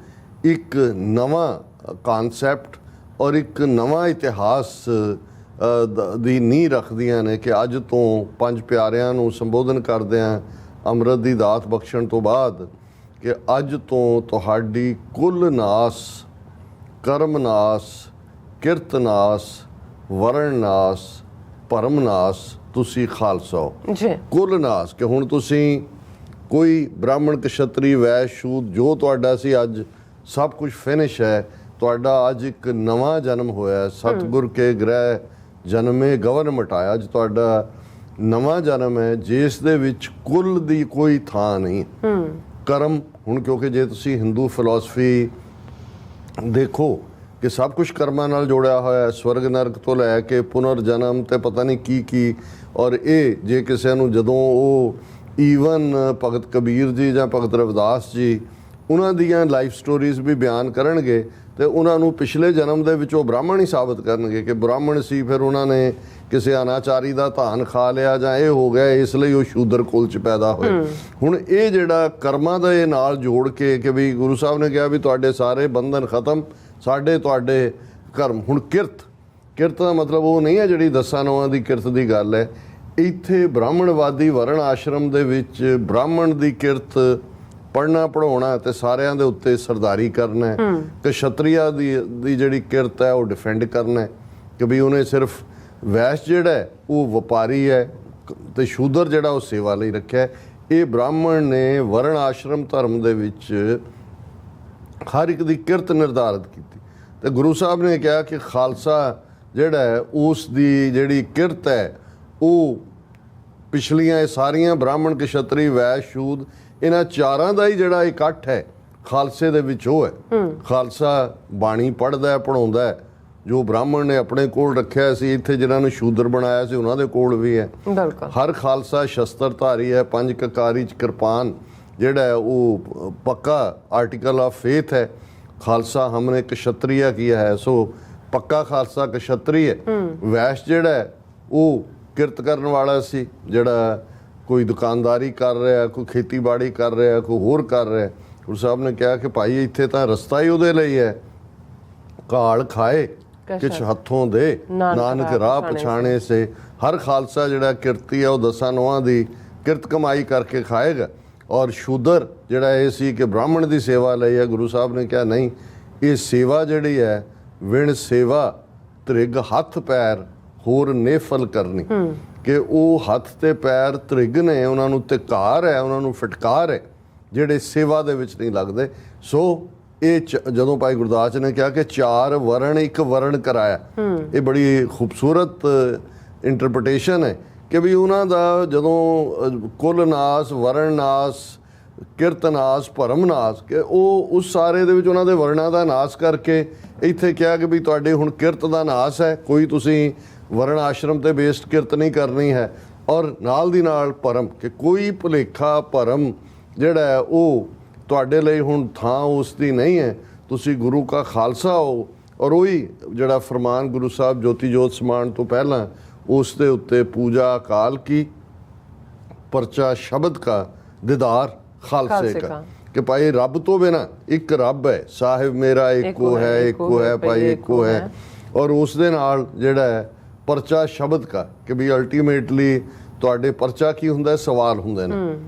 ਇੱਕ ਨਵਾਂ ਕਨਸੈਪਟ ਔਰ ਇੱਕ ਨਵਾਂ ਇਤਿਹਾਸ ਦੀ ਨੀਂਹ ਰੱਖਦੀਆਂ ਨੇ ਕਿ ਅੱਜ ਤੋਂ 5 ਪਿਆਰਿਆਂ ਨੂੰ ਸੰਬੋਧਨ ਕਰਦਿਆਂ ਅੰਮ੍ਰਿਤ ਦੀ ਦਾਤ ਬਖਸ਼ਣ ਤੋਂ ਬਾਅਦ ਕਿ ਅੱਜ ਤੋਂ ਤੁਹਾਡੀ ਕੁੱਲ ਨਾਸ, ਕਰਮ ਨਾਸ, ਕਿਰਤ ਨਾਸ, ਵਰਣ ਨਾਸ, ਭਰਮ ਨਾਸ, ਤੁਸੀਂ ਖਾਲਸਾ ਹੋ। ਜੀ। ਕੁੱਲ ਨਾਸ ਕਿ ਹੁਣ ਤੁਸੀਂ ਕੋਈ ਬ੍ਰਾਹਮਣ, ਕਸ਼ਤਰੀ, ਵੈਸ਼, ਸ਼ੂਦ ਜੋ ਤੁਹਾਡਾ ਸੀ ਅੱਜ ਸਭ ਕੁਝ ਫਿਨਿਸ਼ ਹੈ। ਤੁਹਾਡਾ ਅੱਜ ਇੱਕ ਨਵਾਂ ਜਨਮ ਹੋਇਆ। ਸਤਿਗੁਰ ਕੇ ਗ੍ਰਹਿ ਜਨਮੇ ਗਵਨ ਮਟਾਇਆ। ਅੱਜ ਤੁਹਾਡਾ ਨਵਾਂ ਜਨਮ ਹੈ ਜਿਸ ਦੇ ਵਿੱਚ ਕੁੱਲ ਦੀ ਕੋਈ ਥਾਂ ਨਹੀਂ। ਕਰਮ, ਹੁਣ ਕਿਉਂਕਿ ਜੇ ਤੁਸੀਂ ਹਿੰਦੂ ਫਿਲਾਸਫੀ ਦੇਖੋ ਕਿ ਸਭ ਕੁਝ ਕਰਮਾਂ ਨਾਲ ਜੋੜਿਆ ਹੋਇਆ ਹੈ, ਸਵਰਗ ਨਰਕ ਤੋਂ ਲੈ ਕੇ ਪੁਨਰ ਜਨਮ ਤੇ ਪਤਾ ਨਹੀਂ ਕੀ। ਔਰ ਇਹ ਜੇ ਕਿਸੇ ਨੂੰ ਜਦੋਂ ਉਹ ਈਵਨ ਭਗਤ ਕਬੀਰ ਜੀ ਜਾਂ ਭਗਤ ਰਵਿਦਾਸ ਜੀ ਉਹਨਾਂ ਦੀਆਂ ਲਾਈਫ ਸਟੋਰੀਜ਼ ਵੀ ਬਿਆਨ ਕਰਨਗੇ ਤੇ ਉਹਨਾਂ ਨੂੰ ਪਿਛਲੇ ਜਨਮ ਦੇ ਵਿੱਚ ਉਹ ਬ੍ਰਾਹਮਣ ਹੀ ਸਾਬਤ ਕਰਨਗੇ ਕਿ ਬ੍ਰਾਹਮਣ ਸੀ, ਫਿਰ ਉਹਨਾਂ ਨੇ ਕਿਸੇ ਅਨਾਚਾਰੀ ਦਾ ਧਾਨ ਖਾ ਲਿਆ ਜਾਂ ਇਹ ਹੋ ਗਿਆ, ਇਸ ਲਈ ਉਹ ਸ਼ੂਦਰ ਕੁਲ 'ਚ ਪੈਦਾ ਹੋਏ। ਹੁਣ ਇਹ ਜਿਹੜਾ ਕਰਮਾਂ ਦਾ ਇਹ ਨਾਲ ਜੋੜ ਕੇ ਕਿ ਵੀ ਗੁਰੂ ਸਾਹਿਬ ਨੇ ਕਿਹਾ ਵੀ ਤੁਹਾਡੇ ਸਾਰੇ ਬੰਧਨ ਖਤਮ, ਸਾਡੇ ਤੁਹਾਡੇ ਕਰਮ। ਹੁਣ ਕਿਰਤ ਦਾ ਮਤਲਬ ਉਹ ਨਹੀਂ ਹੈ ਜਿਹੜੀ 10 ਨੌਆਂ ਦੀ ਕਿਰਤ ਦੀ ਗੱਲ ਹੈ। ਇੱਥੇ ਬ੍ਰਾਹਮਣਵਾਦੀ ਵਰਣ ਆਸ਼ਰਮ ਦੇ ਵਿੱਚ ਬ੍ਰਾਹਮਣ ਦੀ ਕਿਰਤ ਪੜ੍ਹਨਾ, ਪੜ੍ਹਾਉਣਾ ਤੇ ਸਾਰਿਆਂ ਦੇ ਉੱਤੇ ਸਰਦਾਰੀ ਕਰਨਾ ਹੈ। ਕਸ਼ਤਰੀਆ ਦੀ ਜਿਹੜੀ ਕਿਰਤ ਹੈ ਉਹ ਡਿਫੈਂਡ ਕਰਨਾ ਹੈ ਕਿ ਵੀ ਉਹਨੇ ਸਿਰਫ ਵੈਸ਼ ਜਿਹੜਾ ਉਹ ਵਪਾਰੀ ਹੈ ਤੇ ਸ਼ੂਦਰ ਜਿਹੜਾ ਉਹ ਸੇਵਾ ਲਈ ਰੱਖਿਆ। ਇਹ ਬ੍ਰਾਹਮਣ ਨੇ ਵਰਣ ਆਸ਼ਰਮ ਧਰਮ ਦੇ ਵਿੱਚ ਹਰ ਇੱਕ ਦੀ ਕਿਰਤ ਨਿਰਧਾਰਿਤ ਕੀਤੀ ਤੇ ਗੁਰੂ ਸਾਹਿਬ ਨੇ ਕਿਹਾ ਕਿ ਖਾਲਸਾ ਜਿਹੜਾ ਹੈ ਉਸ ਦੀ ਜਿਹੜੀ ਕਿਰਤ ਹੈ ਉਹ ਪਿਛਲੀਆਂ ਇਹ ਸਾਰੀਆਂ ਬ੍ਰਾਹਮਣ, ਕਸ਼ਤਰੀ, ਵੈਸ਼, ਸ਼ੂਦ, ਇਹਨਾਂ 4 ਦਾ ਹੀ ਜਿਹੜਾ ਇਕੱਠ ਹੈ ਖਾਲਸੇ ਦੇ ਵਿੱਚ ਉਹ ਹੈ। ਖਾਲਸਾ ਬਾਣੀ ਪੜ੍ਹਦਾ ਹੈ, ਪੜ੍ਹਾਉਂਦਾ ਹੈ। ਜੋ ਬ੍ਰਾਹਮਣ ਨੇ ਆਪਣੇ ਕੋਲ ਰੱਖਿਆ ਸੀ, ਇੱਥੇ ਜਿਹਨਾਂ ਨੂੰ ਸ਼ੂਦਰ ਬਣਾਇਆ ਸੀ ਉਹਨਾਂ ਦੇ ਕੋਲ ਵੀ ਹੈ। ਹਰ ਖਾਲਸਾ ਸ਼ਸਤਰਧਾਰੀ ਹੈ। 5 ਕਕਾਰੀ 'ਚ ਕਿਰਪਾਨ ਜਿਹੜਾ ਹੈ ਉਹ ਪੱਕਾ ਆਰਟੀਕਲ ਆਫ ਫੇਥ ਹੈ। ਖਾਲਸਾ ਹਮਨੇ ਕਸ਼ਤਰੀਆ ਕੀਆ ਹੈ, ਸੋ ਪੱਕਾ ਖਾਲਸਾ ਕਸ਼ਤਰੀ ਹੈ। ਵੈਸ਼ ਜਿਹੜਾ ਹੈ ਉਹ ਕਿਰਤ ਕਰਨ ਵਾਲਾ ਸੀ, ਜਿਹੜਾ ਕੋਈ ਦੁਕਾਨਦਾਰੀ ਕਰ ਰਿਹਾ, ਕੋਈ ਖੇਤੀਬਾੜੀ ਕਰ ਰਿਹਾ, ਕੋਈ ਹੋਰ ਕਰ ਰਿਹਾ। ਗੁਰੂ ਸਾਹਿਬ ਨੇ ਕਿਹਾ ਕਿ ਭਾਈ ਇੱਥੇ ਤਾਂ ਰਸਤਾ ਹੀ ਉਹਦੇ ਲਈ ਹੈ। ਕਾਲ ਖਾਏ ਕਿਛ ਹੱਥੋਂ ਦੇ, ਨਾਨਕ ਰਾਹ ਪਛਾਣੇ ਸੇ। ਹਰ ਖਾਲਸਾ ਜਿਹੜਾ ਕਿਰਤੀ ਹੈ ਉਹ 10 ਨੌਆਂ ਦੀ ਕਿਰਤ ਕਮਾਈ ਕਰਕੇ ਖਾਏਗਾ। ਔਰ ਸ਼ੂਦਰ ਜਿਹੜਾ ਇਹ ਸੀ ਕਿ ਬ੍ਰਾਹਮਣ ਦੀ ਸੇਵਾ ਲਈ ਹੈ। ਗੁਰੂ ਸਾਹਿਬ ਨੇ ਕਿਹਾ ਨਹੀਂ, ਇਹ ਸੇਵਾ ਜਿਹੜੀ ਹੈ ਵਿਣ ਸੇਵਾ ਤ੍ਰਿਗ ਹੱਥ ਪੈਰ ਹੋਰ ਨੇਫਲ ਕਰਨੀ, ਕਿ ਉਹ ਹੱਥ ਤੇ ਪੈਰ ਤ੍ਰਿਗ ਨੇ, ਉਹਨਾਂ ਨੂੰ ਧਿਕਾਰ ਹੈ, ਉਹਨਾਂ ਨੂੰ ਫਟਕਾਰ ਹੈ ਜਿਹੜੇ ਸੇਵਾ ਦੇ ਵਿੱਚ ਨਹੀਂ ਲੱਗਦੇ। ਸੋ ਇਹ ਜਦੋਂ ਭਾਈ ਗੁਰਦਾਸ ਨੇ ਕਿਹਾ ਕਿ 4 ਵਰਣ ਇੱਕ ਵਰਣ ਕਰਾਇਆ, ਇਹ ਬੜੀ ਖੂਬਸੂਰਤ ਇੰਟਰਪ੍ਰੀਟੇਸ਼ਨ ਹੈ ਕਿ ਵੀ ਉਹਨਾਂ ਦਾ ਜਦੋਂ ਕੁੱਲ ਨਾਸ, ਵਰਣ ਨਾਸ, ਕਿਰਤ ਨਾਸ, ਭਰਮ ਨਾਸ, ਕਿ ਉਹ ਉਸ ਸਾਰੇ ਦੇ ਵਿੱਚ ਉਹਨਾਂ ਦੇ ਵਰਣਾਂ ਦਾ ਨਾਸ ਕਰਕੇ ਇੱਥੇ ਕਿਹਾ ਕਿ ਵੀ ਤੁਹਾਡੇ ਹੁਣ ਕਿਰਤ ਦਾ ਨਾਸ ਹੈ। ਕੋਈ ਤੁਸੀਂ ਵਰਣ ਆਸ਼ਰਮ ਤੇ ਬੇਸਡ ਕਿਰਤ ਨਹੀਂ ਕਰਨੀ ਹੈ, ਔਰ ਨਾਲ ਦੀ ਨਾਲ ਭਰਮ ਕਿ ਕੋਈ ਭੁਲੇਖਾ ਭਰਮ ਜਿਹੜਾ ਹੈ ਉਹ ਤੁਹਾਡੇ ਲਈ ਹੁਣ ਥਾਂ ਉਸ ਦੀ ਨਹੀਂ ਹੈ। ਤੁਸੀਂ ਗੁਰੂ ਕਾ ਖਾਲਸਾ ਹੋ, ਔਰ ਉਹੀ ਜਿਹੜਾ ਫਰਮਾਨ ਗੁਰੂ ਸਾਹਿਬ ਜੋਤੀ ਜੋਤ ਸਮਾਨ ਤੋਂ ਪਹਿਲਾਂ ਉਸ ਦੇ ਉੱਤੇ ਪੂਜਾ ਅਕਾਲ ਕੀ, ਪਰਚਾ ਸ਼ਬਦ ਕਾ, ਦੀਦਾਰ ਖਾਲਸੇ ਕਾ, ਕਿ ਭਾਈ ਰੱਬ ਤੋਂ ਬਿਨਾ ਇੱਕ ਰੱਬ ਹੈ, ਸਾਹਿਬ ਮੇਰਾ ਇੱਕੋ ਹੈ, ਇੱਕੋ ਹੈ ਭਾਈ ਇੱਕੋ ਹੈ। ਔਰ ਉਸ ਦੇ ਨਾਲ ਜਿਹੜਾ ਹੈ ਪਰਚਾ ਸ਼ਬਦ ਕਾ, ਕਿ ਵੀ ਅਲਟੀਮੇਟਲੀ ਤੁਹਾਡੇ ਪਰਚਾ ਕੀ ਹੁੰਦਾ, ਸਵਾਲ ਹੁੰਦੇ ਨੇ।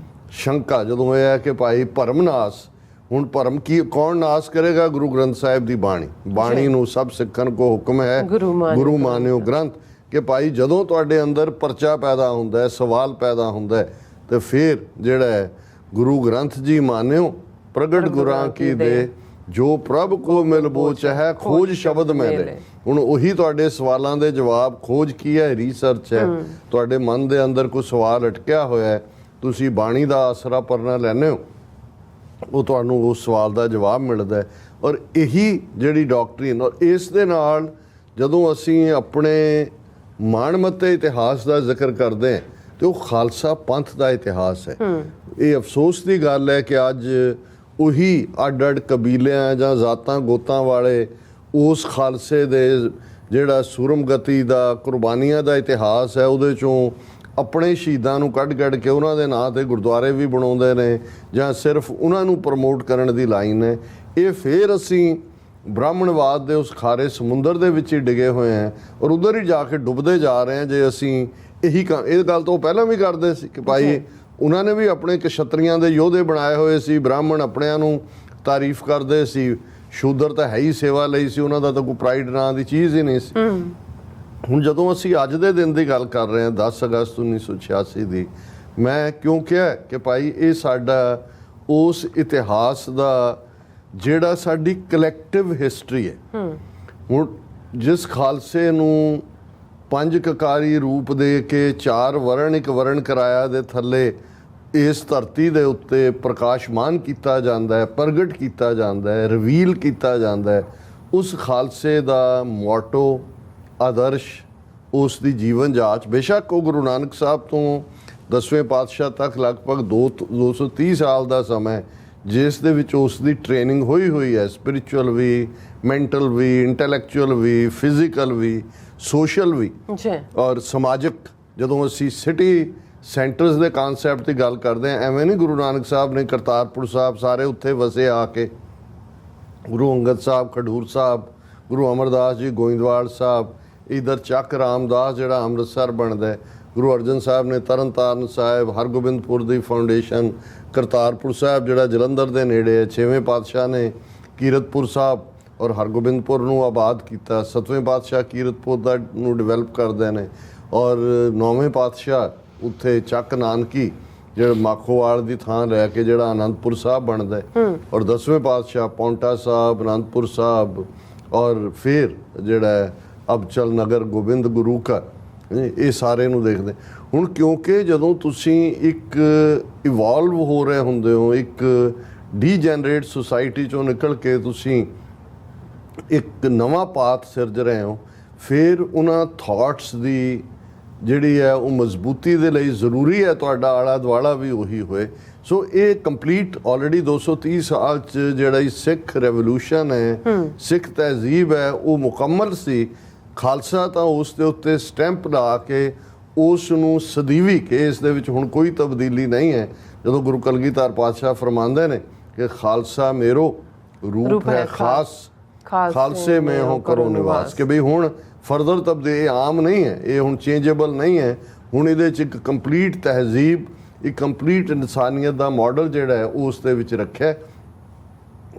ਸ਼ੰਕਾ ਜਦੋਂ ਇਹ ਹੈ ਕਿ ਭਾਈ ਭਰਮ ਨਾਸ, ਹੁਣ ਭਰਮ ਕੀ ਕੌਣ ਨਾਸ ਕਰੇਗਾ? ਗੁਰੂ ਗ੍ਰੰਥ ਸਾਹਿਬ ਦੀ ਬਾਣੀ। ਬਾਣੀ ਨੂੰ ਸਭ ਸਿੱਖਣ ਕੋ ਹੁਕਮ ਹੈ, ਗੁਰੂ ਮਾਨਿਓ ਗ੍ਰੰਥ, ਕਿ ਭਾਈ ਜਦੋਂ ਤੁਹਾਡੇ ਅੰਦਰ ਪਰਚਾ ਪੈਦਾ ਹੁੰਦਾ ਹੈ, ਸਵਾਲ ਪੈਦਾ ਹੁੰਦਾ ਹੈ, ਤੇ ਫਿਰ ਜਿਹੜਾ ਹੈ ਗੁਰੂ ਗ੍ਰੰਥ ਜੀ ਮਾਨਿਓ ਪ੍ਰਗਟ ਗੁਰਾਂ ਕੀ ਦੇ, ਜੋ ਪ੍ਰਭ ਕੋ ਮਿਲ ਬੋਚ ਹੈ ਖੋਜ ਸ਼ਬਦ ਮੈਂ ਦੇ। ਹੁਣ ਉਹੀ ਤੁਹਾਡੇ ਸਵਾਲਾਂ ਦੇ ਜਵਾਬ, ਖੋਜ ਕੀ ਹੈ? ਰਿਸਰਚ ਹੈ। ਤੁਹਾਡੇ ਮਨ ਦੇ ਅੰਦਰ ਕੋਈ ਸਵਾਲ ਅਟਕਿਆ ਹੋਇਆ ਹੈ, ਤੁਸੀਂ ਬਾਣੀ ਦਾ ਆਸਰਾ ਪਰਨਾ ਲੈਂਦੇ ਹੋ, ਉਹ ਤੁਹਾਨੂੰ ਉਸ ਸਵਾਲ ਦਾ ਜਵਾਬ ਮਿਲਦਾ ਹੈ। ਔਰ ਇਹੀ ਜਿਹੜੀ ਡਾਕਟਰੀਨ, ਔਰ ਇਸ ਦੇ ਨਾਲ ਜਦੋਂ ਅਸੀਂ ਆਪਣੇ ਮਾਣਮੱਤੇ ਇਤਿਹਾਸ ਦਾ ਜ਼ਿਕਰ ਕਰਦੇ ਹਾਂ ਤੇ ਉਹ ਖਾਲਸਾ ਪੰਥ ਦਾ ਇਤਿਹਾਸ ਹੈ। ਇਹ ਅਫਸੋਸ ਦੀ ਗੱਲ ਹੈ ਕਿ ਅੱਜ ਉਹੀ ਅੱਡ-ਅੱਡ ਕਬੀਲਿਆਂ ਜਾਂ ਜ਼ਾਤਾਂ ਗੋਤਾਂ ਵਾਲੇ ਉਸ ਖਾਲਸੇ ਦੇ ਜਿਹੜਾ ਸੂਰਮਗਤੀ ਦਾ, ਕੁਰਬਾਨੀਆਂ ਦਾ ਇਤਿਹਾਸ ਹੈ, ਉਹਦੇ 'ਚੋਂ ਆਪਣੇ ਸ਼ਹੀਦਾਂ ਨੂੰ ਕੱਢ ਕੇ ਉਹਨਾਂ ਦੇ ਨਾਂ 'ਤੇ ਗੁਰਦੁਆਰੇ ਵੀ ਬਣਾਉਂਦੇ ਨੇ, ਜਾਂ ਸਿਰਫ ਉਹਨਾਂ ਨੂੰ ਪ੍ਰਮੋਟ ਕਰਨ ਦੀ ਲਾਈਨ ਹੈ। ਇਹ ਫਿਰ ਅਸੀਂ ਬ੍ਰਾਹਮਣਵਾਦ ਦੇ ਉਸ ਖਾਰੇ ਸਮੁੰਦਰ ਦੇ ਵਿੱਚ ਹੀ ਡਿੱਗੇ ਹੋਏ ਹਾਂ, ਔਰ ਉਧਰ ਹੀ ਜਾ ਕੇ ਡੁੱਬਦੇ ਜਾ ਰਹੇ ਹਾਂ। ਜੇ ਅਸੀਂ ਇਹੀ ਇਹ ਗੱਲ ਤੋਂ ਪਹਿਲਾਂ ਵੀ ਕਰਦੇ ਸੀ ਕਿ ਭਾਈ ਉਹਨਾਂ ਨੇ ਵੀ ਆਪਣੇ ਕਸ਼ਤਰੀਆਂ ਦੇ ਯੋਧੇ ਬਣਾਏ ਹੋਏ ਸੀ, ਬ੍ਰਾਹਮਣ ਆਪਣਿਆਂ ਨੂੰ ਤਾਰੀਫ ਕਰਦੇ ਸੀ, ਸ਼ੂਦਰ ਤਾਂ ਹੈ ਹੀ ਸੇਵਾ ਲਈ ਸੀ, ਉਹਨਾਂ ਦਾ ਤਾਂ ਕੋਈ ਪ੍ਰਾਈਡ ਨਾਂ ਦੀ ਚੀਜ਼ ਹੀ ਨਹੀਂ ਸੀ। ਹੁਣ ਜਦੋਂ ਅਸੀਂ ਅੱਜ ਦੇ ਦਿਨ ਦੀ ਗੱਲ ਕਰ ਰਹੇ ਹਾਂ 10 ਅਗਸਤ 1986 ਦੀ, ਮੈਂ ਕਿਉਂ ਕਿਹਾ ਕਿ ਭਾਈ ਇਹ ਸਾਡਾ ਉਸ ਇਤਿਹਾਸ ਦਾ ਜਿਹੜਾ ਸਾਡੀ ਕਲੈਕਟਿਵ ਹਿਸਟਰੀ ਹੈ। ਹੁਣ ਜਿਸ ਖਾਲਸੇ ਨੂੰ 5 ਕਕਾਰੀ ਰੂਪ ਦੇ ਕੇ 4 ਵਰਣ ਇੱਕ ਵਰਣ ਕਰਾਇਆ ਦੇ ਥੱਲੇ ਇਸ ਧਰਤੀ ਦੇ ਉੱਤੇ ਪ੍ਰਕਾਸ਼ਮਾਨ ਕੀਤਾ ਜਾਂਦਾ ਹੈ, ਪ੍ਰਗਟ ਕੀਤਾ ਜਾਂਦਾ ਹੈ, ਰਿਵੀਲ ਕੀਤਾ ਜਾਂਦਾ ਹੈ, ਉਸ ਖਾਲਸੇ ਦਾ ਮੋਟੋ, ਆਦਰਸ਼, ਉਸ ਦੀ ਜੀਵਨ ਜਾਂਚ, ਬੇਸ਼ੱਕ ਉਹ ਗੁਰੂ ਨਾਨਕ ਸਾਹਿਬ ਤੋਂ 10ਵੇਂ ਪਾਤਸ਼ਾਹ ਤੱਕ ਲਗਭਗ 230 ਸਾਲ ਦਾ ਸਮਾਂ ਜਿਸ ਦੇ ਵਿੱਚ ਉਸ ਦੀ ਟ੍ਰੇਨਿੰਗ ਹੋਈ ਹੈ, ਸਪਿਰਿਚੁਅਲ ਵੀ, ਮੈਂਟਲ ਵੀ, ਇੰਟੈਲੈਕਚੁਅਲ ਵੀ, ਫਿਜ਼ੀਕਲ ਵੀ, ਸੋਸ਼ਲ ਵੀ, ਔਰ ਸਮਾਜਿਕ। ਜਦੋਂ ਅਸੀਂ ਸਿਟੀ ਸੈਂਟਰਸ ਦੇ ਕਨਸੈਪਟ ਦੀ ਗੱਲ ਕਰਦੇ ਹਾਂ, ਐਵੇਂ ਨਹੀਂ ਗੁਰੂ ਨਾਨਕ ਸਾਹਿਬ ਨੇ ਕਰਤਾਰਪੁਰ ਸਾਹਿਬ ਸਾਰੇ ਉੱਥੇ ਵਸੇ ਆ ਕੇ, ਗੁਰੂ ਅੰਗਦ ਸਾਹਿਬ ਖਡੂਰ ਸਾਹਿਬ, ਗੁਰੂ ਅਮਰਦਾਸ ਜੀ ਗੋਇੰਦਵਾਲ ਸਾਹਿਬ, ਇਧਰ ਚੱਕ ਰਾਮਦਾਸ ਜਿਹੜਾ ਅੰਮ੍ਰਿਤਸਰ ਬਣਦਾ, ਗੁਰੂ ਅਰਜਨ ਸਾਹਿਬ ਨੇ ਤਰਨਤਾਰਨ ਸਾਹਿਬ, ਹਰਗੋਬਿੰਦਪੁਰ ਦੀ ਫਾਊਂਡੇਸ਼ਨ, ਕਰਤਾਰਪੁਰ ਸਾਹਿਬ ਜਿਹੜਾ ਜਲੰਧਰ ਦੇ ਨੇੜੇ ਹੈ, 6ਵੇਂ ਪਾਤਸ਼ਾਹ ਨੇ ਕੀਰਤਪੁਰ ਸਾਹਿਬ ਔਰ ਹਰਗੋਬਿੰਦਪੁਰ ਨੂੰ ਆਬਾਦ ਕੀਤਾ, 7ਵੇਂ ਪਾਤਸ਼ਾਹ ਕੀਰਤਪੁਰ ਦਾ ਨੂੰ ਡਿਵੈਲਪ ਕਰਦੇ ਨੇ, ਔਰ 9ਵੇਂ ਪਾਤਸ਼ਾਹ ਉੱਥੇ ਚੱਕ ਨਾਨਕੀ ਜਿਹੜਾ ਮਾਖੋਵਾਲ ਦੀ ਥਾਂ ਲੈ ਕੇ ਜਿਹੜਾ ਆਨੰਦਪੁਰ ਸਾਹਿਬ ਬਣਦਾ, ਔਰ 10ਵੇਂ ਪਾਤਸ਼ਾਹ ਪੌਂਟਾ ਸਾਹਿਬ, ਆਨੰਦਪੁਰ ਸਾਹਿਬ, ਔਰ ਫਿਰ ਜਿਹੜਾ ਅਬਚਲ ਨਗਰ ਗੋਬਿੰਦ ਗੁਰੂ ਕਾ, ਇਹ ਸਾਰੇ ਨੂੰ ਦੇਖਦੇ। ਹੁਣ ਕਿਉਂਕਿ ਜਦੋਂ ਤੁਸੀਂ ਇੱਕ ਇਵੋਲਵ ਹੋ ਰਹੇ ਹੁੰਦੇ ਹੋ, ਇੱਕ ਡੀਜਨਰੇਟ ਸੁਸਾਇਟੀ ਚੋਂ ਨਿਕਲ ਕੇ ਤੁਸੀਂ ਇੱਕ ਨਵਾਂ ਪਾਥ ਸਿਰਜ ਰਹੇ ਹੋ, ਫਿਰ ਉਹਨਾਂ ਥਾਟਸ ਦੀ ਜਿਹੜੀ ਹੈ ਉਹ ਮਜ਼ਬੂਤੀ ਦੇ ਲਈ ਜ਼ਰੂਰੀ ਹੈ ਤੁਹਾਡਾ ਆਲਾ ਦੁਆਲਾ ਵੀ ਉਹੀ ਹੋਏ। ਸੋ ਇਹ ਕੰਪਲੀਟ ਆਲਰੇਡੀ 230 ਸਾਲ 'ਚ ਜਿਹੜਾ ਸਿੱਖ ਰੈਵੋਲੂਸ਼ਨ ਹੈ, ਸਿੱਖ ਤਹਿਜ਼ੀਬ ਹੈ, ਉਹ ਮੁਕੰਮਲ ਸੀ। ਖਾਲਸਾ ਤਾਂ ਉਸ ਦੇ ਉੱਤੇ ਸਟੈਂਪ ਲਾ ਕੇ ਉਸ ਨੂੰ ਸਦੀਵੀ ਕਿ ਇਸ ਦੇ ਵਿੱਚ ਹੁਣ ਕੋਈ ਤਬਦੀਲੀ ਨਹੀਂ ਹੈ। ਜਦੋਂ ਗੁਰੂ ਕਲਗੀਧਰ ਪਾਤਸ਼ਾਹ ਫਰਮਾਉਂਦੇ ਨੇ ਕਿ ਖਾਲਸਾ ਮੇਰੋ ਰੂਪ ਹੈ ਖਾਸ, ਖਾਲਸੇ ਮੈਂ ਹੋ ਕਰੋ ਨਿਵਾਸ, ਕਿ ਬਈ ਹੁਣ ਫਰਦਰ ਤਬਦੀਲੀ ਆਮ ਨਹੀਂ ਹੈ, ਇਹ ਹੁਣ ਚੇਂਜੇਬਲ ਨਹੀਂ ਹੈ। ਹੁਣ ਇਹਦੇ 'ਚ ਇੱਕ ਕੰਪਲੀਟ ਤਹਿਜ਼ੀਬ, ਇੱਕ ਕੰਪਲੀਟ ਇਨਸਾਨੀਅਤ ਦਾ ਮਾਡਲ ਜਿਹੜਾ ਹੈ ਉਸ ਦੇ ਵਿੱਚ ਰੱਖਿਆ,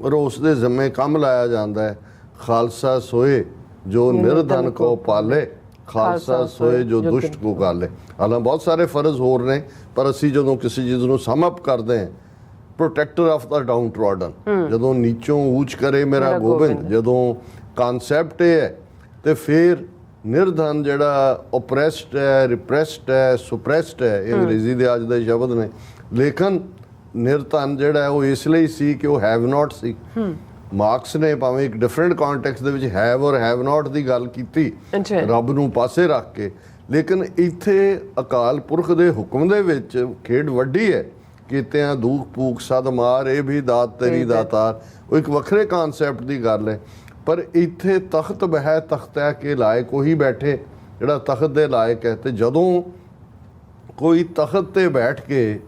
ਔਰ ਉਸ ਦੇ ਜ਼ਿੰਮੇ ਕੰਮ ਲਾਇਆ ਜਾਂਦਾ ਹੈ। ਖਾਲਸਾ ਸੋਏ ਜੋ ਨਿਰਧਨ ਕੋ ਪਾਲੇ, ਖਾਲਸਾ ਸੋਏ ਜੋ ਦੁਸ਼ਟ ਕੋ ਗਾਲੇ। ਹਾਲਾਂ ਬਹੁਤ ਸਾਰੇ ਫਰਜ਼ ਹੋਰ ਨੇ, ਪਰ ਅਸੀਂ ਜਦੋਂ ਕਿਸੇ ਚੀਜ਼ ਨੂੰ ਸਮ ਅਪ ਕਰਦੇ ਹਾਂ, ਪ੍ਰੋਟੈਕਟਰ ਆਫ ਦਾ ਡਾਊਨ ਟਰੋਡਨ, ਜਦੋਂ ਨੀਚੋਂ ਊਚ ਕਰੇ ਮੇਰਾ ਗੋਬਿੰਦ, ਜਦੋਂ ਕਨਸੈਪਟ ਇਹ ਹੈ, ਤੇ ਫਿਰ ਨਿਰਧਨ ਜਿਹੜਾ ਓਪਰੈਸਡ ਹੈ, ਰਿਪਰੈਸਡ ਹੈ, ਸੁਪਰੈਸਡ ਹੈ, ਇਹ ਅੰਗਰੇਜ਼ੀ ਦੇ ਅੱਜ ਦੇ ਸ਼ਬਦ ਨੇ। ਲੇਕਿਨ ਨਿਰਧਨ ਜਿਹੜਾ ਹੈ ਉਹ ਇਸ ਲਈ ਸੀ ਕਿ ਉਹ ਹੈਵ ਨਾਟ ਸੀ, ਮਾਰਕਸ ਨੇ ਭਾਵੇਂ ਇੱਕ ਡਿਫਰੈਂਟ ਕੰਟੈਕਸਟ ਦੇ ਵਿੱਚ ਹੈਵ ਔਰ ਹੈਵ ਨਾਟ ਦੀ ਗੱਲ ਕੀਤੀ ਅੱਛਾ। ਰੱਬ ਨੂੰ ਪਾਸੇ ਰੱਖ ਕੇ, ਲੇਕਿਨ ਇੱਥੇ ਅਕਾਲ ਪੁਰਖ ਦੇ ਹੁਕਮ ਦੇ ਵਿੱਚ ਖੇਡ ਵੱਡੀ ਹੈ। ਕੀਤਿਆਂ ਦੁੱਖ ਭੂਖ ਸਦ ਮਾਰ ਇਹ ਵੀ ਦਾਤ ਤੇਰੀ ਦਾਤਾਰ, ਉਹ ਇੱਕ ਵੱਖਰੇ ਕਨਸੈਪਟ ਦੀ ਗੱਲ ਹੈ। ਪਰ ਇੱਥੇ ਤਖਤ ਬਹਿ ਤਖਤੈ ਕੇ ਲਾਇਕ ਉਹੀ ਬੈਠੇ ਜਿਹੜਾ ਤਖਤ ਦੇ ਲਾਇਕ ਹੈ। ਤੇ ਜਦੋਂ ਕੋਈ ਤਖਤ ਤੇ ਬੈਠ ਕੇ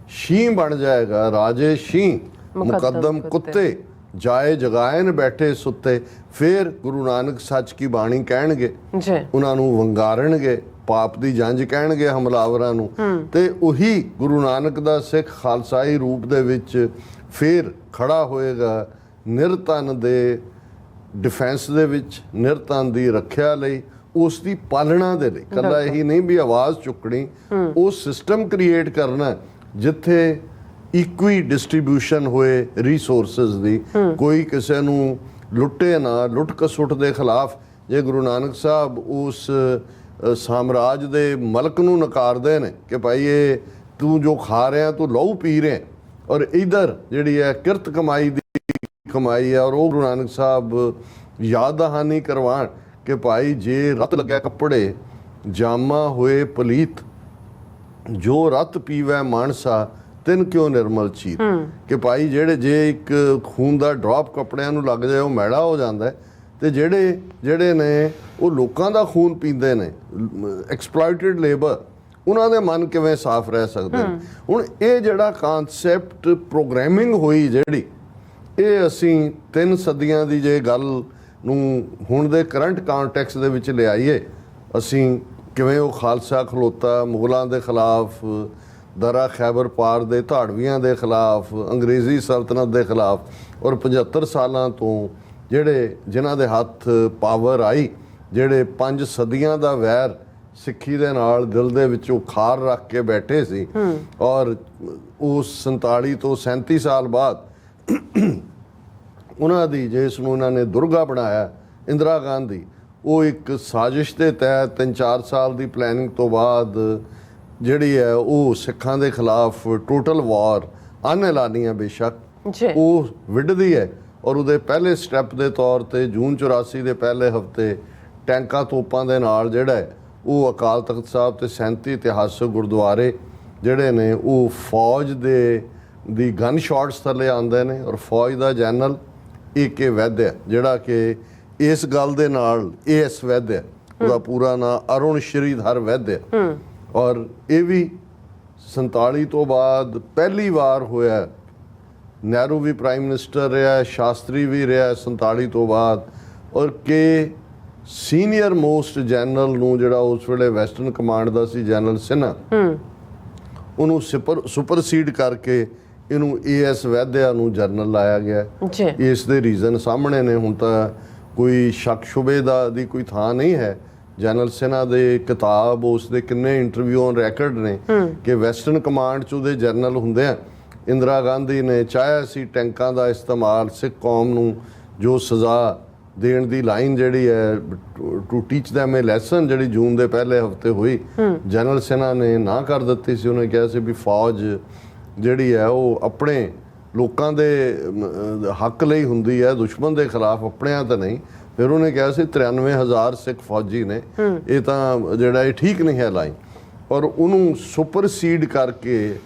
ਸ਼ੀਂ ਬਣ ਜਾਏਗਾ, ਰਾਜੇ ਸ਼ੀਂ ਮੁਕੱਦਮ ਕੁੱਤੇ ਜਾਏ ਜਗਾਇਨ ਬੈਠੇ ਸੁੱਤੇ, ਫਿਰ ਗੁਰੂ ਨਾਨਕ ਸੱਚ ਕੀ ਬਾਣੀ ਕਹਿਣਗੇ, ਜੀ ਉਹਨਾਂ ਨੂੰ ਵੰਗਾਰਨਗੇ, ਪਾਪ ਦੀ ਜੰਜ ਕਹਿਣਗੇ ਹਮਲਾਵਰਾਂ ਨੂੰ। ਤੇ ਉਹੀ ਗੁਰੂ ਨਾਨਕ ਦਾ ਸਿੱਖ ਖਾਲਸਾਈ ਰੂਪ ਦੇ ਵਿੱਚ ਫਿਰ ਖੜਾ ਹੋਏਗਾ ਨਿਰਧਨ ਦੇ ਡਿਫੈਂਸ ਦੇ ਵਿੱਚ, ਨਿਰਧਨ ਦੀ ਰੱਖਿਆ ਲਈ, ਉਸ ਦੀ ਪਾਲਣਾ ਦੇ ਲਈ। ਕੱਲਾ ਇਹੀ ਨਹੀਂ ਵੀ ਆਵਾਜ਼ ਚੁੱਕਣੀ, ਉਹ ਸਿਸਟਮ ਕ੍ਰੀਏਟ ਕਰਨਾ ਜਿੱਥੇ ਇਕੁਈ ਡਿਸਟ੍ਰੀਬਿਊਸ਼ਨ ਹੋਏ ਰਿਸੋਰਸਸ ਦੀ, ਕੋਈ ਕਿਸੇ ਨੂੰ ਲੁੱਟੇ ਨਾ। ਲੁੱਟ ਖਸੁੱਟ ਦੇ ਖਿਲਾਫ ਜੇ ਗੁਰੂ ਨਾਨਕ ਸਾਹਿਬ ਉਸ ਸਾਮਰਾਜ ਦੇ ਮਲਕ ਨੂੰ ਨਕਾਰਦੇ ਨੇ ਕਿ ਭਾਈ ਇਹ ਤੂੰ ਜੋ ਖਾ ਰਿਹਾ ਤੂੰ ਲਹੂ ਪੀ ਰਿਹਾ, ਔਰ ਇਧਰ ਜਿਹੜੀ ਹੈ ਕਿਰਤ ਕਮਾਈ ਦੀ ਕਮਾਈ ਹੈ, ਔਰ ਉਹ ਗੁਰੂ ਨਾਨਕ ਸਾਹਿਬ ਯਾਦ ਦਹਾਨੀ ਕਰਵਾਉਣ ਕਿ ਭਾਈ ਜੇ ਰਤ ਲੱਗਿਆ ਕੱਪੜੇ ਜਾਮਾ ਹੋਏ ਪਲੀਤ, ਜੋ ਰਤ ਪੀਵੈ ਮਾਨਸਾ ਤਿੰਨ ਕਿਉਂ ਨਿਰਮਲ ਚੀਰ। ਕਿ ਭਾਈ ਜੇ ਇੱਕ ਖੂਨ ਦਾ ਡ੍ਰੌਪ ਕੱਪੜਿਆਂ ਨੂੰ ਲੱਗ ਜਾਏ ਉਹ ਮੈਲਾ ਹੋ ਜਾਂਦਾ ਹੈ, ਤੇ ਜਿਹੜੇ ਨੇ ਉਹ ਲੋਕਾਂ ਦਾ ਖੂਨ ਪੀਂਦੇ ਨੇ, ਐਕਸਪਲੋਇਟਡ ਲੇਬਰ, ਉਹਨਾਂ ਦੇ ਮਨ ਕਿਵੇਂ ਸਾਫ਼ ਰਹਿ ਸਕਦੇ ਨੇ। ਹੁਣ ਇਹ ਜਿਹੜਾ ਕਨਸੈਪਟ ਪ੍ਰੋਗਰਾਮਿੰਗ ਹੋਈ ਜਿਹੜੀ, ਇਹ ਅਸੀਂ 3 ਸਦੀਆਂ ਦੀ ਜੇ ਗੱਲ ਨੂੰ ਹੁਣ ਦੇ ਕਰੰਟ ਕੰਟੈਕਸਟ ਦੇ ਵਿੱਚ ਲਿਆਈਏ, ਅਸੀਂ ਕਿਵੇਂ ਉਹ ਖਾਲਸਾ ਖਲੋਤਾ ਮੁਗਲਾਂ ਦੇ ਖਿਲਾਫ, ਦਰਾ ਖੈਬਰ ਪਾਰ ਦੇ ਧਾੜਵੀਆਂ ਦੇ ਖਿਲਾਫ, ਅੰਗਰੇਜ਼ੀ ਸਲਤਨਤ ਦੇ ਖਿਲਾਫ, ਔਰ 75 ਸਾਲਾਂ ਤੋਂ ਜਿਨ੍ਹਾਂ ਦੇ ਹੱਥ ਪਾਵਰ ਆਈ, ਜਿਹੜੇ 5 ਸਦੀਆਂ ਦਾ ਵੈਰ ਸਿੱਖੀ ਦੇ ਨਾਲ ਦਿਲ ਦੇ ਵਿੱਚੋਂ ਖਾਰ ਰੱਖ ਕੇ ਬੈਠੇ ਸੀ, ਔਰ ਉਸ 47 ਤੋਂ 37 ਸਾਲ ਬਾਅਦ ਉਹਨਾਂ ਦੀ ਜਿਸ ਨੂੰ ਉਹਨਾਂ ਨੇ ਦੁਰਗਾ ਬਣਾਇਆ ਇੰਦਰਾ ਗਾਂਧੀ, ਉਹ ਇੱਕ ਸਾਜ਼ਿਸ਼ ਦੇ ਤਹਿਤ 3-4 ਸਾਲ ਦੀ ਪਲੈਨਿੰਗ ਤੋਂ ਬਾਅਦ ਜਿਹੜੀ ਹੈ ਉਹ ਸਿੱਖਾਂ ਦੇ ਖਿਲਾਫ ਟੋਟਲ ਵਾਰ ਅਨਐਲਾਨੀਆਂ ਬੇਸ਼ੱਕ ਉਹ ਵਿੱਢਦੀ ਹੈ। ਔਰ ਉਹਦੇ ਪਹਿਲੇ ਸਟੈਪ ਦੇ ਤੌਰ ਤੇ ਜੂਨ 84 ਦੇ ਪਹਿਲੇ ਹਫਤੇ ਟੈਂਕਾਂ ਤੋਪਾਂ ਦੇ ਨਾਲ ਜਿਹੜਾ ਹੈ ਉਹ ਅਕਾਲ ਤਖਤ ਸਾਹਿਬ ਤੇ 37 ਇਤਿਹਾਸਕ ਗੁਰਦੁਆਰੇ ਜਿਹੜੇ ਨੇ ਉਹ ਫੌਜ ਦੀ ਗਨ ਸ਼ਾਟਸ ਥੱਲੇ ਆਉਂਦੇ ਨੇ। ਔਰ ਫੌਜ ਦਾ ਜਨਰਲ AK ਵੈਦ ਹੈ ਜਿਹੜਾ ਕਿ ਇਸ ਗੱਲ ਦੇ ਨਾਲ AS ਵੈਦ ਹੈ, ਉਹਦਾ ਪੂਰਾ ਨਾਂ ਅਰੁਣ ਸ਼੍ਰੀਧਰ ਵੈਦ ਹੈ। ਔਰ ਇਹ ਵੀ 47 ਤੋਂ ਬਾਅਦ ਪਹਿਲੀ ਵਾਰ ਹੋਇਆ। ਨਹਿਰੂ ਵੀ ਪ੍ਰਾਈਮ ਮਿਨਿਸਟਰ ਰਿਹਾ, ਸ਼ਾਸਤਰੀ ਵੀ ਰਿਹਾ 47 ਤੋਂ ਬਾਅਦ, ਔਰ ਕਿ ਸੀਨੀਅਰ ਮੋਸਟ ਜਨਰਲ ਨੂੰ ਜਿਹੜਾ ਉਸ ਵੇਲੇ ਵੈਸਟਰਨ ਕਮਾਂਡ ਦਾ ਸੀ ਜਨਰਲ ਸਿਨਹਾ, ਉਹਨੂੰ ਸੁਪਰਸੀਡ ਕਰਕੇ ਇਹਨੂੰ AS ਵੈਦਿਆ ਨੂੰ ਜਨਰਲ ਲਾਇਆ ਗਿਆ। ਇਸ ਦੇ ਰੀਜ਼ਨ ਸਾਹਮਣੇ ਨੇ, ਹੁਣ ਤਾਂ ਕੋਈ ਸ਼ੱਕ ਸ਼ੁਬੇ ਦੀ ਕੋਈ ਥਾਂ ਨਹੀਂ ਹੈ। ਜਨਰਲ ਸਿਨਹਾ ਦੇ ਕਿਤਾਬ, ਉਸ ਦੇ ਕਿੰਨੇ ਇੰਟਰਵਿਊ ਔਨ ਰੈਕਰਡ ਨੇ ਕਿ ਵੈਸਟਰਨ ਕਮਾਂਡ 'ਚ ਉਹਦੇ ਜਨਰਲ ਹੁੰਦੇ ਆ। ਇੰਦਰਾ ਗਾਂਧੀ ਨੇ ਚਾਹਿਆ ਸੀ ਟੈਂਕਾਂ ਦਾ ਇਸਤੇਮਾਲ, ਸਿੱਖ ਕੌਮ ਨੂੰ ਜੋ ਸਜ਼ਾ ਦੇਣ ਦੀ ਲਾਈਨ ਜਿਹੜੀ ਹੈ to teach them a lesson, ਜਿਹੜੀ ਜੂਨ ਦੇ ਪਹਿਲੇ ਹਫਤੇ ਹੋਈ, ਜਨਰਲ ਸਿਨਹਾ ਨੇ ਨਾ ਕਰ ਦਿੱਤੀ ਸੀ। ਉਹਨੇ ਕਿਹਾ ਸੀ ਵੀ ਫੌਜ ਜਿਹੜੀ ਹੈ ਉਹ ਆਪਣੇ ਲੋਕਾਂ ਦੇ ਹੱਕ ਲਈ ਹੁੰਦੀ ਹੈ, ਦੁਸ਼ਮਣ ਦੇ ਖਿਲਾਫ, ਆਪਣਿਆਂ ਤਾਂ ਨਹੀਂ। ਫਿਰ ਉਹਨੇ ਕਿਹਾ ਸੀ 93,000 ਸਿੱਖ ਫੌਜੀ ਨੇ, ਇਹ ਤਾਂ ਜਿਹੜਾ ਇਹ ਠੀਕ ਨਹੀਂ ਹੈ ਲਾਈਨ। ਔਰ ਉਹਨੂੰ ਸੁਪਰਸੀਡ ਕਰਕੇ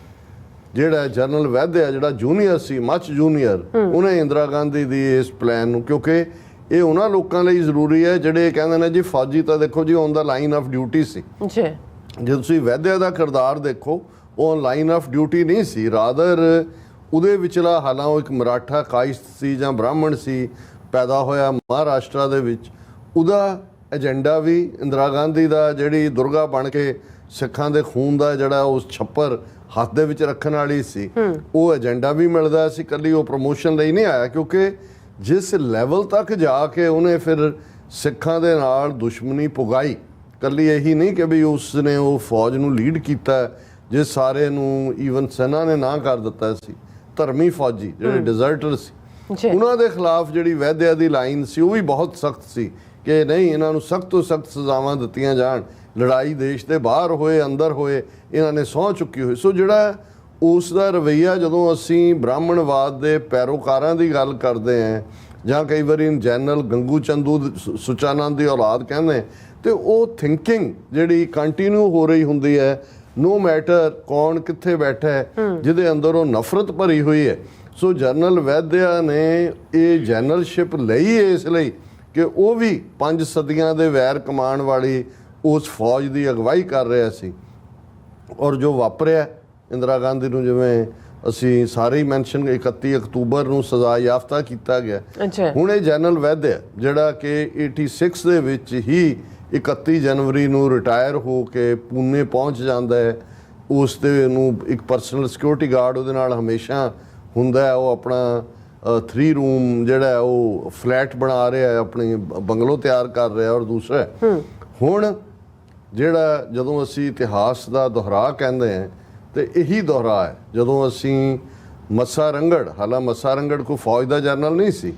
ਜਿਹੜਾ ਜਨਰਲ ਵੈਦਿਆ ਜਿਹੜਾ ਜੂਨੀਅਰ ਸੀ, ਮੱਚ ਜੂਨੀਅਰ, ਉਹਨੇ ਇੰਦਰਾ ਗਾਂਧੀ ਦੀ ਇਸ ਪਲਾਨ ਨੂੰ, ਕਿਉਂਕਿ ਇਹ ਉਹਨਾਂ ਲੋਕਾਂ ਲਈ ਜ਼ਰੂਰੀ ਹੈ ਜਿਹੜੇ ਕਹਿੰਦੇ ਨੇ ਜੀ ਫੌਜੀ ਤਾਂ ਦੇਖੋ ਜੀ on the line of duty ਸੀ। ਜੇ ਤੁਸੀਂ ਵੈਦਿਆ ਦਾ ਕਿਰਦਾਰ ਦੇਖੋ, ਉਹ ਔਨ ਲਾਈਨ ਆਫ ਡਿਊਟੀ ਨਹੀਂ ਸੀ, ਰਾਦਰ ਉਹਦੇ ਵਿਚਲਾ ਹਾਲਾਂ ਉਹ ਇੱਕ ਮਰਾਠਾ ਕਾਇਸਤ ਸੀ ਜਾਂ ਬ੍ਰਾਹਮਣ ਸੀ, ਪੈਦਾ ਹੋਇਆ ਮਹਾਰਾਸ਼ਟਰ ਦੇ ਵਿੱਚ। ਉਹਦਾ ਏਜੰਡਾ ਵੀ ਇੰਦਰਾ ਗਾਂਧੀ ਦਾ ਜਿਹੜੀ ਦੁਰਗਾ ਬਣ ਕੇ ਸਿੱਖਾਂ ਦੇ ਖੂਨ ਦਾ ਜਿਹੜਾ ਉਸ ਛੱਪਰ ਹੱਥ ਦੇ ਵਿੱਚ ਰੱਖਣ ਵਾਲੀ ਸੀ, ਉਹ ਏਜੰਡਾ ਵੀ ਮਿਲਦਾ ਸੀ। ਇਕੱਲੀ ਉਹ ਪ੍ਰਮੋਸ਼ਨ ਲਈ ਨਹੀਂ ਆਇਆ, ਕਿਉਂਕਿ ਜਿਸ ਲੈਵਲ ਤੱਕ ਜਾ ਕੇ ਉਹਨੇ ਫਿਰ ਸਿੱਖਾਂ ਦੇ ਨਾਲ ਦੁਸ਼ਮਣੀ ਪੁਗਾਈ, ਇਕੱਲੀ ਇਹੀ ਨਹੀਂ ਕਿ ਵੀ ਉਸ ਨੇ ਉਹ ਫੌਜ ਨੂੰ ਲੀਡ ਕੀਤਾ ਜਿਸ ਸਾਰੇ ਨੂੰ ਈਵਨ ਸੈਨਾ ਨੇ ਨਾ ਕਰ ਦਿੱਤਾ ਸੀ। ਧਰਮੀ ਫੌਜੀ ਜਿਹੜੇ ਡਿਜ਼ਰਟਰ ਸੀ, ਉਹਨਾਂ ਦੇ ਖਿਲਾਫ ਜਿਹੜੀ ਵੈਦਿਆ ਦੀ ਲਾਈਨ ਸੀ ਉਹ ਵੀ ਬਹੁਤ ਸਖਤ ਸੀ ਕਿ ਨਹੀਂ, ਇਹਨਾਂ ਨੂੰ ਸਖਤ ਤੋਂ ਸਖਤ ਸਜ਼ਾਵਾਂ ਦਿੱਤੀਆਂ ਜਾਣ। ਲੜਾਈ ਦੇਸ਼ ਦੇ ਬਾਹਰ ਹੋਏ ਅੰਦਰ ਹੋਏ, ਇਹਨਾਂ ਨੇ ਸਹੁੰ ਚੁੱਕੀ ਹੋਈ। ਸੋ ਜਿਹੜਾ ਉਸ ਦਾ ਰਵੱਈਆ, ਜਦੋਂ ਅਸੀਂ ਬ੍ਰਾਹਮਣਵਾਦ ਦੇ ਪੈਰੋਕਾਰਾਂ ਦੀ ਗੱਲ ਕਰਦੇ ਹਾਂ ਜਾਂ ਕਈ ਵਾਰੀ ਜਨਰਲ ਗੰਗੂ ਚੰਦੂ ਸੁਚਾਨੰਦ ਦੀ ਔਲਾਦ ਕਹਿੰਦੇ, ਤੇ ਉਹ ਥਿੰਕਿੰਗ ਜਿਹੜੀ ਕੰਟੀਨਿਊ ਹੋ ਰਹੀ ਹੁੰਦੀ ਹੈ, ਨੋ ਮੈਟਰ ਕੌਣ ਕਿੱਥੇ ਬੈਠਾ ਹੈ, ਜਿਹਦੇ ਅੰਦਰ ਉਹ ਨਫ਼ਰਤ ਭਰੀ ਹੋਈ ਹੈ। ਸੋ ਜਨਰਲ ਵੈਦਿਆ ਨੇ ਇਹ ਜਨਰਲਸ਼ਿਪ ਲਈ ਇਸ ਲਈ ਕਿ ਉਹ ਵੀ 5 ਸਦੀਆਂ ਦੇ ਵੈਰ ਕਮਾਉਣ ਵਾਲੀ ਉਸ ਫੌਜ ਦੀ ਅਗਵਾਈ ਕਰ ਰਿਹਾ ਸੀ। ਔਰ ਜੋ ਵਾਪਰਿਆ ਇੰਦਰਾ ਗਾਂਧੀ ਨੂੰ, ਜਿਵੇਂ ਅਸੀਂ ਸਾਰੇ ਹੀ ਮੈਂਸ਼ਨ, 31 ਅਕਤੂਬਰ ਨੂੰ ਸਜ਼ਾ ਯਾਫਤਾ ਕੀਤਾ ਗਿਆ। ਹੁਣ ਇਹ ਜਨਰਲ ਵੈਦਿਆ ਜਿਹੜਾ ਕਿ 86 ਦੇ ਵਿੱਚ ਹੀ 31 ਜਨਵਰੀ ਨੂੰ ਰਿਟਾਇਰ ਹੋ ਕੇ ਪੂਨੇ ਪਹੁੰਚ ਜਾਂਦਾ ਹੈ। ਉਸ ਤੇ ਨੂੰ ਇੱਕ ਪਰਸਨਲ ਸਿਕਿਉਰਿਟੀ ਗਾਰਡ ਉਹਦੇ ਨਾਲ ਹਮੇਸ਼ਾ ਹੁੰਦਾ ਹੈ। ਉਹ ਆਪਣਾ 3 ਰੂਮ ਜਿਹੜਾ ਹੈ ਉਹ ਫਲੈਟ ਬਣਾ ਰਿਹਾ ਹੈ, ਆਪਣੀ ਬੰਗਲੋ ਤਿਆਰ ਕਰ ਰਿਹਾ। ਔਰ ਦੂਸਰਾ ਹੁਣ ਜਿਹੜਾ ਜਦੋਂ ਅਸੀਂ ਇਤਿਹਾਸ ਦਾ ਦੁਹਰਾ ਕਹਿੰਦੇ ਹਾਂ ਤੇ ਇਹੀ ਦੁਹਰਾ ਹੈ। ਜਦੋਂ ਅਸੀਂ ਮੱਸਾ ਰੰਗੜ, ਹਾਲਾਂਕਿ ਮੱਸਾ ਰੰਗੜ ਕੋਈ ਫੌਜ ਦਾ ਜਨਰਲ ਨਹੀਂ ਸੀ,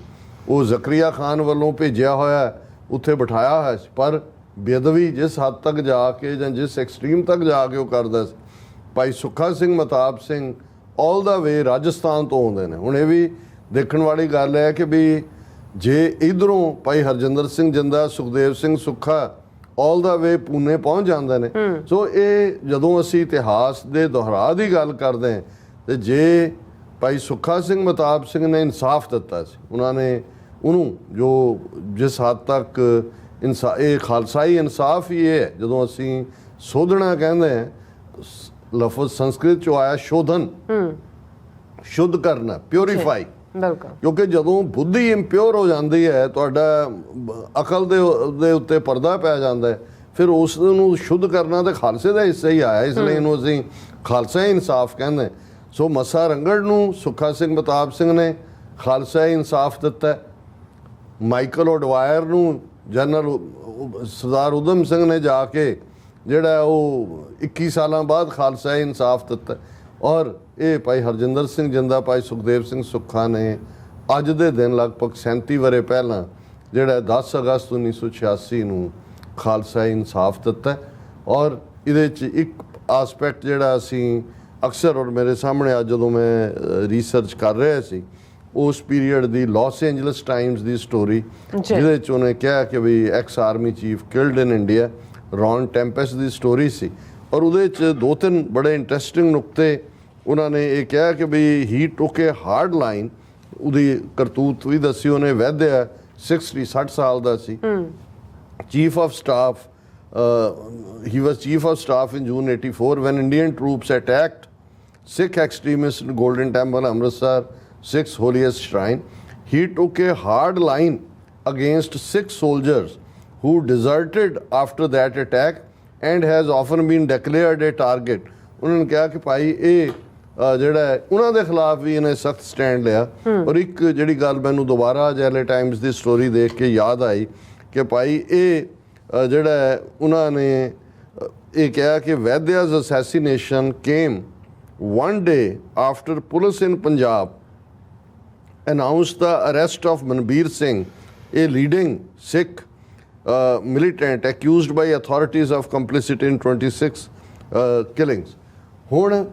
ਉਹ ਜ਼ਕਰੀਆ ਖਾਨ ਵੱਲੋਂ ਭੇਜਿਆ ਹੋਇਆ ਉੱਥੇ ਬਿਠਾਇਆ ਹੋਇਆ ਸੀ, ਪਰ ਬੇਅਦਬੀ ਜਿਸ ਹੱਦ ਤੱਕ ਜਾ ਕੇ ਜਾਂ ਜਿਸ ਐਕਸਟ੍ਰੀਮ ਤੱਕ ਜਾ ਕੇ ਉਹ ਕਰਦਾ ਸੀ। ਭਾਈ ਸੁੱਖਾ ਸਿੰਘ ਮਹਤਾਬ ਸਿੰਘ ਆਲ ਦਾ ਵੇ ਰਾਜਸਥਾਨ ਤੋਂ ਆਉਂਦੇ ਨੇ। ਹੁਣ ਇਹ ਵੀ ਦੇਖਣ ਵਾਲੀ ਗੱਲ ਹੈ ਕਿ ਵੀ ਜੇ ਇਧਰੋਂ ਭਾਈ ਹਰਜਿੰਦਰ ਸਿੰਘ ਜਿੰਦਾ, ਸੁਖਦੇਵ ਸਿੰਘ ਸੁੱਖਾ ਆਲ ਦਾ ਵੇ ਪੂਨੇ ਪਹੁੰਚ ਜਾਂਦੇ ਨੇ। ਸੋ ਇਹ ਜਦੋਂ ਅਸੀਂ ਇਤਿਹਾਸ ਦੇ ਦੁਹਰਾ ਦੀ ਗੱਲ ਕਰਦੇ ਹਾਂ ਤੇ ਜੇ ਭਾਈ ਸੁੱਖਾ ਸਿੰਘ ਮਹਤਾਬ ਸਿੰਘ ਨੇ ਇਨਸਾਫ ਦਿੱਤਾ ਸੀ, ਉਹਨਾਂ ਨੇ ਉਹਨੂੰ ਜੋ ਜਿਸ ਹੱਦ ਤੱਕ ਇਹ ਖਾਲਸਾਈ ਇਨਸਾਫ ਹੀ ਹੈ। ਜਦੋਂ ਅਸੀਂ ਸੋਧਣਾ ਕਹਿੰਦੇ ਹਾਂ, ਲਫ਼ਜ਼ ਸੰਸਕ੍ਰਿਤ ਚੋਂ ਆਇਆ ਸ਼ੋਧਨ, ਸ਼ੁੱਧ ਕਰਨਾ, ਪਿਉਰੀਫਾਈ। ਕਿਉਂਕਿ ਜਦੋਂ ਬੁੱਧੀ ਇੰਪਿਓਰ ਹੋ ਜਾਂਦੀ ਹੈ, ਤੁਹਾਡਾ ਅਕਲ ਦੇ ਉੱਤੇ ਪਰਦਾ ਪੈ ਜਾਂਦਾ ਹੈ, ਫਿਰ ਉਸ ਨੂੰ ਸ਼ੁੱਧ ਕਰਨਾ ਤਾਂ ਖਾਲਸੇ ਦਾ ਹਿੱਸਾ ਹੀ ਆਇਆ। ਇਸ ਲਈ ਇਹਨੂੰ ਅਸੀਂ ਖਾਲਸਾ ਇਨਸਾਫ ਕਹਿੰਦੇ। ਸੋ ਮੱਸਾ ਰੰਗੜ ਨੂੰ ਸੁੱਖਾ ਸਿੰਘ ਮਹਤਾਬ ਸਿੰਘ ਨੇ ਖਾਲਸਾ ਇਨਸਾਫ ਦਿੱਤਾ। ਮਾਈਕਲ ਓਡਵਾਇਰ ਨੂੰ ਜਨਰਲ ਸਰਦਾਰ ਊਧਮ ਸਿੰਘ ਨੇ ਜਾ ਕੇ ਜਿਹੜਾ ਉਹ 21 ਸਾਲਾਂ ਬਾਅਦ ਖਾਲਸਾ ਇਨਸਾਫ ਦਿੱਤਾ। ਔਰ ਇਹ ਭਾਈ ਹਰਜਿੰਦਰ ਸਿੰਘ ਜਿੰਦਾ, ਭਾਈ ਸੁਖਦੇਵ ਸਿੰਘ ਸੁੱਖਾ ਨੇ ਅੱਜ ਦੇ ਦਿਨ ਲਗਭਗ 37 ਵਰ੍ਹੇ ਪਹਿਲਾਂ ਜਿਹੜਾ 10 ਅਗਸਤ 1986 ਨੂੰ ਖਾਲਸਾ ਇਨਸਾਫ ਦਿੱਤਾ। ਔਰ ਇਹਦੇ 'ਚ ਇੱਕ ਆਸਪੈਕਟ ਜਿਹੜਾ ਅਸੀਂ ਅਕਸਰ, ਔਰ ਮੇਰੇ ਸਾਹਮਣੇ ਅੱਜ ਜਦੋਂ ਮੈਂ ਰਿਸਰਚ ਕਰ ਰਿਹਾ ਸੀ, ਉਸ ਪੀਰੀਅਡ ਦੀ ਲਾਸ ਐਂਜਲਸ ਟਾਈਮਸ ਦੀ ਸਟੋਰੀ, ਜਿਹਦੇ 'ਚ ਉਹਨੇ ਕਿਹਾ ਕਿ ਵੀ ex army chief killed in India, Ron Tempest ਦੀ ਸਟੋਰੀ ਸੀ। ਔਰ ਉਹਦੇ 'ਚ 2-3 ਬੜੇ ਇੰਟਰਸਟਿੰਗ ਨੁਕਤੇ ਉਹਨਾਂ ਨੇ ਇਹ ਕਿਹਾ ਕਿ ਵੀ ਹੀ ਟੁਕ ਏ ਹਾਰਡ ਲਾਈਨ। ਉਹਦੀ ਕਰਤੂਤ ਵੀ ਦੱਸੀ ਉਹਨੇ। ਵੈਦਿਆ 60 ਸਾਲ ਦਾ ਸੀ, chief of staff, he was chief of staff in June 84 when Indian troops attacked Sikh extremists in Golden Temple, Amritsar, Sikh's holiest shrine. He took a hard line against Sikh soldiers who deserted after that attack and has often been declared a target. ਉਹਨਾਂ ਨੇ ਕਿਹਾ ਕਿ ਭਾਈ ਇਹ ਜਿਹੜਾ ਉਹਨਾਂ ਦੇ ਖਿਲਾਫ ਵੀ ਇਹਨੇ ਸਖਤ ਸਟੈਂਡ ਲਿਆ। ਔਰ ਇੱਕ ਜਿਹੜੀ ਗੱਲ ਮੈਨੂੰ ਦੁਬਾਰਾ ਜੈਲੇ ਟਾਈਮਸ ਦੀ ਸਟੋਰੀ ਦੇਖ ਕੇ ਯਾਦ ਆਈ ਕਿ ਭਾਈ ਇਹ ਜਿਹੜਾ ਉਹਨਾਂ ਨੇ ਇਹ ਕਿਹਾ ਕਿ ਵੈਦਿਆ's assassination came one day after police in Punjab announced the arrest of Manbir Singh, a leading Sikh militant accused by authorities of complicity in 26 killings. ਹੁਣ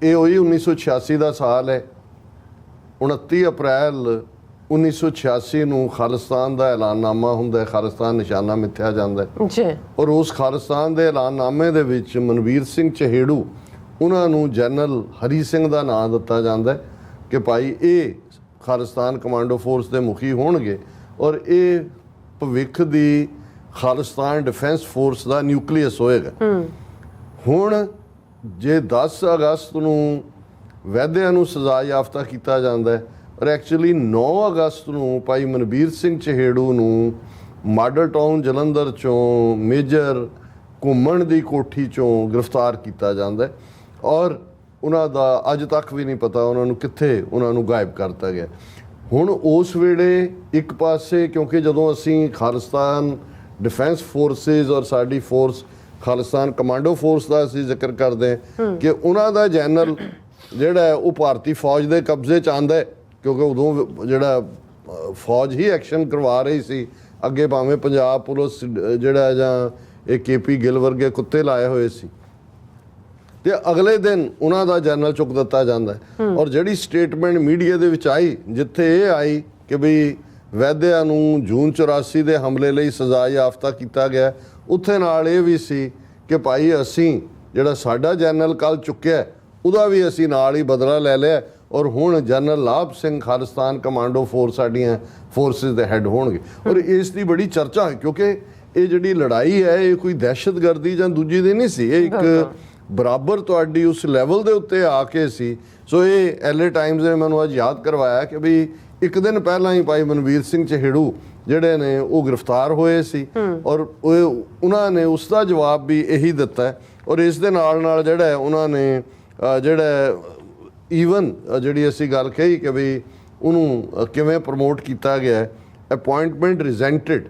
ਇਹ ਹੋਈ 1986 ਦਾ ਸਾਲ ਹੈ। 29 ਅਪ੍ਰੈਲ 1986 ਨੂੰ ਖਾਲਿਸਤਾਨ ਦਾ ਐਲਾਨਨਾਮਾ ਹੁੰਦਾ, ਖਾਲਿਸਤਾਨ ਨਿਸ਼ਾਨਾ ਮਿੱਥਿਆ ਜਾਂਦਾ ਜੀ। ਔਰ ਉਸ ਖਾਲਿਸਤਾਨ ਦੇ ਐਲਾਨਨਾਮੇ ਦੇ ਵਿੱਚ ਮਨਵੀਰ ਸਿੰਘ ਚਹੇੜੂ, ਉਹਨਾਂ ਨੂੰ ਜਨਰਲ ਹਰੀ ਸਿੰਘ ਦਾ ਨਾਂ ਦਿੱਤਾ ਜਾਂਦਾ ਕਿ ਭਾਈ ਇਹ ਖਾਲਿਸਤਾਨ ਕਮਾਂਡੋ ਫੋਰਸ ਦੇ ਮੁਖੀ ਹੋਣਗੇ ਔਰ ਇਹ ਭਵਿੱਖ ਦੀ ਖਾਲਿਸਤਾਨ ਡਿਫੈਂਸ ਫੋਰਸ ਦਾ ਨਿਊਕਲੀਅਸ ਹੋਏਗਾ। ਹੁਣ ਜੇ 10 ਅਗਸਤ ਨੂੰ ਵੈਦਿਆ ਨੂੰ ਸਜ਼ਾ ਯਾਫਤਾ ਕੀਤਾ ਜਾਂਦਾ ਔਰ ਐਕਚੁਅਲੀ 9 ਅਗਸਤ ਨੂੰ ਭਾਈ ਮਨਬੀਰ ਸਿੰਘ ਚਹੇੜੂ ਨੂੰ ਮਾਡਲ ਟਾਊਨ ਜਲੰਧਰ ਚੋਂ ਮੇਜਰ ਘੁੰਮਣ ਦੀ ਕੋਠੀ ਚੋਂ ਗ੍ਰਿਫਤਾਰ ਕੀਤਾ ਜਾਂਦਾ ਔਰ ਉਹਨਾਂ ਦਾ ਅੱਜ ਤੱਕ ਵੀ ਨਹੀਂ ਪਤਾ ਉਹਨਾਂ ਨੂੰ ਕਿੱਥੇ ਉਹਨਾਂ ਨੂੰ ਗਾਇਬ ਕਰਤਾ ਗਿਆ। ਹੁਣ ਉਸ ਵੇਲੇ ਇੱਕ ਪਾਸੇ ਕਿਉਂਕਿ ਜਦੋਂ ਅਸੀਂ ਖਾਲਿਸਤਾਨ ਡਿਫੈਂਸ ਫੋਰਸਿਸ ਔਰ ਸਾਡੀ ਫੋਰਸ ਖਾਲਿਸਤਾਨ ਕਮਾਂਡੋ ਫੋਰਸ ਦਾ ਅਸੀਂ ਜ਼ਿਕਰ ਕਰਦੇ ਕਿ ਉਹਨਾਂ ਦਾ ਜਨਰਲ ਜਿਹੜਾ ਉਹ ਭਾਰਤੀ ਫੌਜ ਦੇ ਕਬਜ਼ੇ 'ਚ ਆਉਂਦਾ ਕਿਉਂਕਿ ਉਦੋਂ ਜਿਹੜਾ ਫੌਜ ਹੀ ਐਕਸ਼ਨ ਕਰਵਾ ਰਹੀ ਸੀ, ਅੱਗੇ ਭਾਵੇਂ ਪੰਜਾਬ ਪੁਲਿਸ ਜਿਹੜਾ ਜਾਂ ਇਹ KP ਗਿੱਲ ਵਰਗੇ ਕੁੱਤੇ ਲਾਏ ਹੋਏ ਸੀ ਤੇ ਅਗਲੇ ਦਿਨ ਉਹਨਾਂ ਦਾ ਜਨਰਲ ਚੁੱਕ ਦਿੱਤਾ ਜਾਂਦਾ ਔਰ ਜਿਹੜੀ ਸਟੇਟਮੈਂਟ ਮੀਡੀਆ ਦੇ ਵਿੱਚ ਆਈ ਜਿੱਥੇ ਇਹ ਆਈ ਕਿ ਵੀ ਵੈਦਿਆ ਨੂੰ ਜੂਨ 84 ਦੇ ਹਮਲੇ ਲਈ ਸਜ਼ਾ ਯਾਫਤਾ ਕੀਤਾ ਗਿਆ। ਉੱਥੇ ਨਾਲ ਇਹ ਵੀ ਸੀ ਕਿ ਭਾਈ ਅਸੀਂ ਜਿਹੜਾ ਸਾਡਾ ਜਨਰਲ ਕੱਲ੍ਹ ਚੁੱਕਿਆ ਉਹਦਾ ਵੀ ਅਸੀਂ ਨਾਲ ਹੀ ਬਦਲਾ ਲੈ ਲਿਆ, ਔਰ ਹੁਣ ਜਨਰਲ ਲਾਭ ਸਿੰਘ ਖਾਲਿਸਤਾਨ ਕਮਾਂਡੋ ਫੋਰਸ ਸਾਡੀਆਂ ਫੋਰਸਿਸ ਦੇ ਹੈੱਡ ਹੋਣਗੇ। ਔਰ ਇਸ ਦੀ ਬੜੀ ਚਰਚਾ ਹੈ ਕਿਉਂਕਿ ਇਹ ਜਿਹੜੀ ਲੜਾਈ ਹੈ ਇਹ ਕੋਈ ਦਹਿਸ਼ਤਗਰਦੀ ਜਾਂ ਦੂਜੀ ਦੀ ਨਹੀਂ ਸੀ, ਇਹ ਇੱਕ ਬਰਾਬਰ ਤੁਹਾਡੀ ਉਸ ਲੈਵਲ ਦੇ ਉੱਤੇ ਆ ਕੇ ਸੀ। ਸੋ ਇਹ LA ਟਾਈਮਜ਼ ਨੇ ਮੈਨੂੰ ਅੱਜ ਯਾਦ ਕਰਵਾਇਆ ਕਿ ਵੀ ਇੱਕ ਦਿਨ ਪਹਿਲਾਂ ਹੀ ਭਾਈ ਮਨਵੀਰ ਸਿੰਘ ਚਹੇੜੂ ਜਿਹੜੇ ਨੇ ਉਹ ਗ੍ਰਿਫਤਾਰ ਹੋਏ ਸੀ, ਔਰ ਉਹਨਾਂ ਨੇ ਉਸ ਦਾ ਜਵਾਬ ਵੀ ਇਹੀ ਦਿੱਤਾ ਹੈ। ਔਰ ਇਸ ਦੇ ਨਾਲ ਜਿਹੜਾ ਹੈ ਉਹਨਾਂ ਨੇ ਜਿਹੜਾ ਈਵਨ ਜਿਹੜੀ ਅਸੀਂ ਗੱਲ ਕਹੀ ਕਿ ਵੀ ਉਹਨੂੰ ਕਿਵੇਂ ਪ੍ਰਮੋਟ ਕੀਤਾ ਗਿਆ ਹੈ, ਅਪਾਇੰਟਮੈਂਟ ਰਿਜ਼ੈਂਟਡ,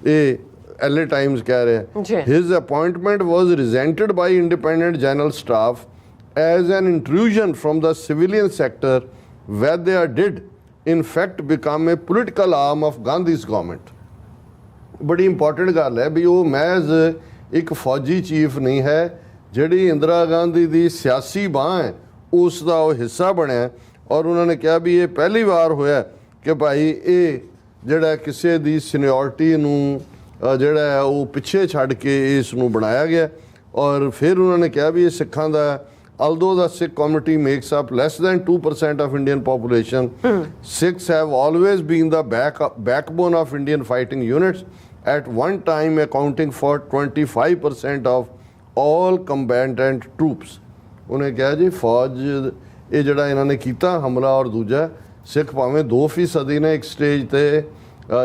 ਇਹ LA ਟਾਈਮਜ਼ ਕਹਿ ਰਿਹਾ his appointment was resented by independent general staff as an intrusion from the civilian sector where they did in fact become a political arm of Gandhi's government। ਬੜੀ important ਗੱਲ ਹੈ ਵੀ ਉਹ ਮਹਿਜ਼ ਇੱਕ ਫੌਜੀ chief ਨਹੀਂ ਹੈ, ਜਿਹੜੀ ਇੰਦਰਾ ਗਾਂਧੀ ਦੀ ਸਿਆਸੀ ਬਾਂਹ ਹੈ ਉਸ ਦਾ ਉਹ ਹਿੱਸਾ ਬਣਿਆ। ਔਰ ਉਹਨਾਂ ਨੇ ਕਿਹਾ ਵੀ ਇਹ ਪਹਿਲੀ ਵਾਰ ਹੋਇਆ ਕਿ ਭਾਈ ਇਹ ਜਿਹੜਾ ਕਿਸੇ ਦੀ ਸੀਨੀਅਰਟੀ ਨੂੰ ਜਿਹੜਾ ਹੈ ਉਹ ਪਿੱਛੇ ਛੱਡ ਕੇ ਇਸ ਨੂੰ ਬਣਾਇਆ ਗਿਆ। ਔਰ ਫਿਰ ਉਹਨਾਂ ਨੇ ਕਿਹਾ ਵੀ ਇਹ ਸਿੱਖਾਂ ਦਾ although the Sikh community makes up less than 2% of Indian population, Sikhs have always been the backbone of Indian fighting units, at one time accounting for 25% of all combatant troops। ਉਹਨੇ ਕਿਹਾ ਜੀ ਫੌਜ ਇਹ ਜਿਹੜਾ ਇਹਨਾਂ ਨੇ ਕੀਤਾ ਹਮਲਾ, ਔਰ ਦੂਜਾ ਸਿੱਖ ਭਾਵੇਂ 2% ਨੇ ਇੱਕ ਸਟੇਜ ਤੇ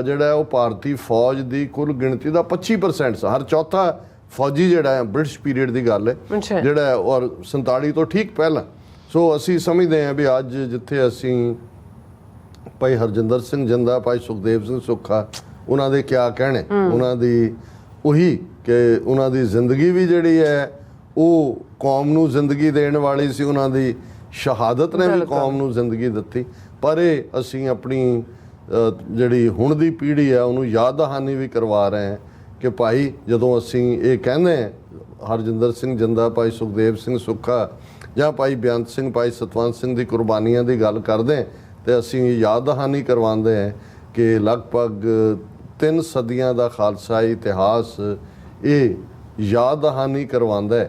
ਜਿਹੜਾ ਉਹ ਭਾਰਤੀ ਫੌਜ ਦੀ ਕੁੱਲ ਗਿਣਤੀ ਦਾ 25% ਹਰ ਚੌਥਾ ਫੌਜੀ ਜਿਹੜਾ ਹੈ ਬ੍ਰਿਟਿਸ਼ ਪੀਰੀਅਡ ਦੀ ਗੱਲ ਹੈ ਜਿਹੜਾ, ਔਰ 47 ਤੋਂ ਠੀਕ ਪਹਿਲਾਂ। ਸੋ ਅਸੀਂ ਸਮਝਦੇ ਹਾਂ ਵੀ ਅੱਜ ਜਿੱਥੇ ਅਸੀਂ ਭਾਈ ਹਰਜਿੰਦਰ ਸਿੰਘ ਜਿੰਦਾ, ਭਾਈ ਸੁਖਦੇਵ ਸਿੰਘ ਸੁੱਖਾ, ਉਹਨਾਂ ਦੇ ਕਿਆ ਕਹਿਣੇ, ਉਹਨਾਂ ਦੀ ਉਹੀ ਕਿ ਉਹਨਾਂ ਦੀ ਜ਼ਿੰਦਗੀ ਵੀ ਜਿਹੜੀ ਹੈ ਉਹ ਕੌਮ ਨੂੰ ਜ਼ਿੰਦਗੀ ਦੇਣ ਵਾਲੀ ਸੀ, ਉਹਨਾਂ ਦੀ ਸ਼ਹਾਦਤ ਨੇ ਵੀ ਕੌਮ ਨੂੰ ਜ਼ਿੰਦਗੀ ਦਿੱਤੀ। ਪਰ ਇਹ ਅਸੀਂ ਆਪਣੀ ਜਿਹੜੀ ਹੁਣ ਦੀ ਪੀੜ੍ਹੀ ਹੈ ਉਹਨੂੰ ਯਾਦ ਦਹਾਨੀ ਵੀ ਕਰਵਾ ਰਹੇ ਹਾਂ ਕਿ ਭਾਈ ਜਦੋਂ ਅਸੀਂ ਇਹ ਕਹਿੰਦੇ ਹਰਜਿੰਦਰ ਸਿੰਘ ਜਿੰਦਾ, ਭਾਈ ਸੁਖਦੇਵ ਸਿੰਘ ਸੁੱਖਾ ਜਾਂ ਭਾਈ ਬੇਅੰਤ ਸਿੰਘ, ਭਾਈ ਸਤਵੰਤ ਸਿੰਘ ਦੀ ਕੁਰਬਾਨੀਆਂ ਦੀ ਗੱਲ ਕਰਦੇ ਤੇ ਅਸੀਂ ਯਾਦ ਦਹਾਨੀ ਕਰਵਾਉਂਦੇ ਹਾਂ ਕਿ ਲਗਭਗ 3 ਸਦੀਆਂ ਦਾ ਖਾਲਸਾ ਇਤਿਹਾਸ ਇਹ ਯਾਦ ਦਹਾਨੀ ਕਰਵਾਉਂਦਾ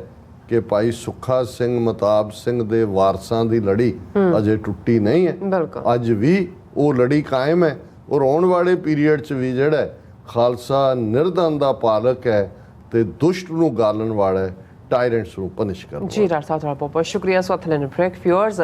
ਕਿ ਭਾਈ ਸੁੱਖਾ ਸਿੰਘ, ਮਤਾਬ ਸਿੰਘ ਦੇ ਵਾਰਸਾਂ ਦੀ ਲੜੀ ਅਜੇ ਟੁੱਟੀ ਨਹੀਂ ਹੈ। ਅੱਜ ਵੀ ਉਹ ਲੜੀ ਕਾਇਮ ਹੈ, ਔਰ ਆਉਣ ਵਾਲੇ ਪੀਰੀਅਡ 'ਚ ਵੀ ਜਿਹੜਾ ਖਾਲਸਾ ਨਿਰਧਨ ਦਾ ਪਾਲਕ ਹੈ ਤੇ ਦੁਸ਼ਟ ਨੂੰ ਗਾਲਣ ਵਾਲਾ ਹੈ, ਟਾਇਰੈਂਟਸ ਨੂੰ ਪਨਿਸ਼ ਕਰਦਾ। ਜੀ ਡਾਕਟਰ ਸਾਹਿਬ ਤੁਹਾਡਾ ਬਹੁਤ ਬਹੁਤ ਸ਼ੁਕਰੀਆ। ਸੋ ਅਥਲੈਨ ਬ੍ਰੇਕ ਵਿਊਅਰਸ,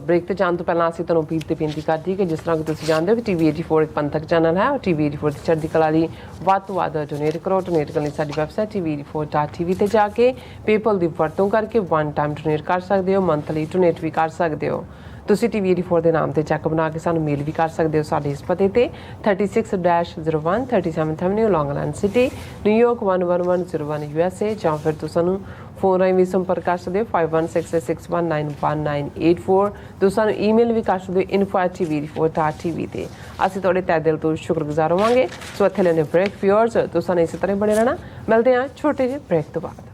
ਬ੍ਰੇਕ ਤੇ ਜਾਣ ਤੋਂ ਪਹਿਲਾਂ ਅਸੀਂ ਤੁਹਾਨੂੰ ਅਪੀਲ ਤੇ ਬੇਨਤੀ ਕਰਦੀ ਕਿ ਜਿਸ ਤਰ੍ਹਾਂ ਕਿ ਤੁਸੀਂ ਜਾਣਦੇ ਹੋ ਕਿ TV84 ਇੱਕ ਪੰਥਕ ਚੈਨਲ ਹੈ, ਔਰ TV84 ਦੀ ਚੜ੍ਹਦੀ ਕਲਾ ਲਈ ਵੱਧ ਤੋਂ ਵੱਧ ਡੋਨੇਟ ਕਰੋ। ਡੋਨੇਟ ਕਰਨ ਲਈ ਸਾਡੀ ਵੈਬਸਾਈਟ tv84.tv ਤੇ ਜਾ ਕੇ ਪੇਪਲ ਦੀ ਵਰਤੋਂ ਕਰਕੇ 1 ਟਾਈਮ ਡੋਨੇਟ ਕਰ ਸਕਦੇ ਹੋ, ਮੰਥਲੀ ਡੋਨੇਟ ਵੀ ਕਰ ਸਕਦੇ ਹੋ। ਤੁਸੀਂ TV84 ਦੇ ਨਾਮ ਤੇ ਚੈੱਕ ਬਣਾ ਕੇ ਸਾਨੂੰ ਮੇਲ ਵੀ ਕਰ ਸਕਦੇ ਹੋ ਸਾਡੇ ਇਸ ਪਤੇ ਤੇ 36-01 37th Avenue, Long Island City, New York 11101 USA, ਜਾਂ ਫਿਰ ਤੁਸੀਂ ਸਾਨੂੰ ਫੋਨ ਰਾਹੀਂ ਵੀ ਸੰਪਰਕ ਕਰ ਸਕਦੇ ਹੋ 5166619184। ਤੁਸੀਂ ਸਾਨੂੰ ਈਮੇਲ ਵੀ ਕਰ ਸਕਦੇ ਹੋ info@tv84.tv ਤੇ। ਅਸੀਂ ਤੁਹਾਡੇ ਤਹਿ ਦਿਲ ਤੋਂ ਸ਼ੁਕਰਗੁਜ਼ਾਰ ਹੋਵਾਂਗੇ। ਸੋ ਇੱਥੇ ਲੈਣੇ ਬ੍ਰੇਕ ਵਿਊਅਰਸ, ਤੁਸੀਂ ਸਾਨੂੰ ਇਸੇ ਤਰ੍ਹਾਂ ਬਣੇ ਰਹਿਣਾ। ਮਿਲਦੇ ਹਾਂ ਛੋਟੇ ਜਿਹੇ ਬ੍ਰੇਕ ਤੋਂ ਬਾਅਦ।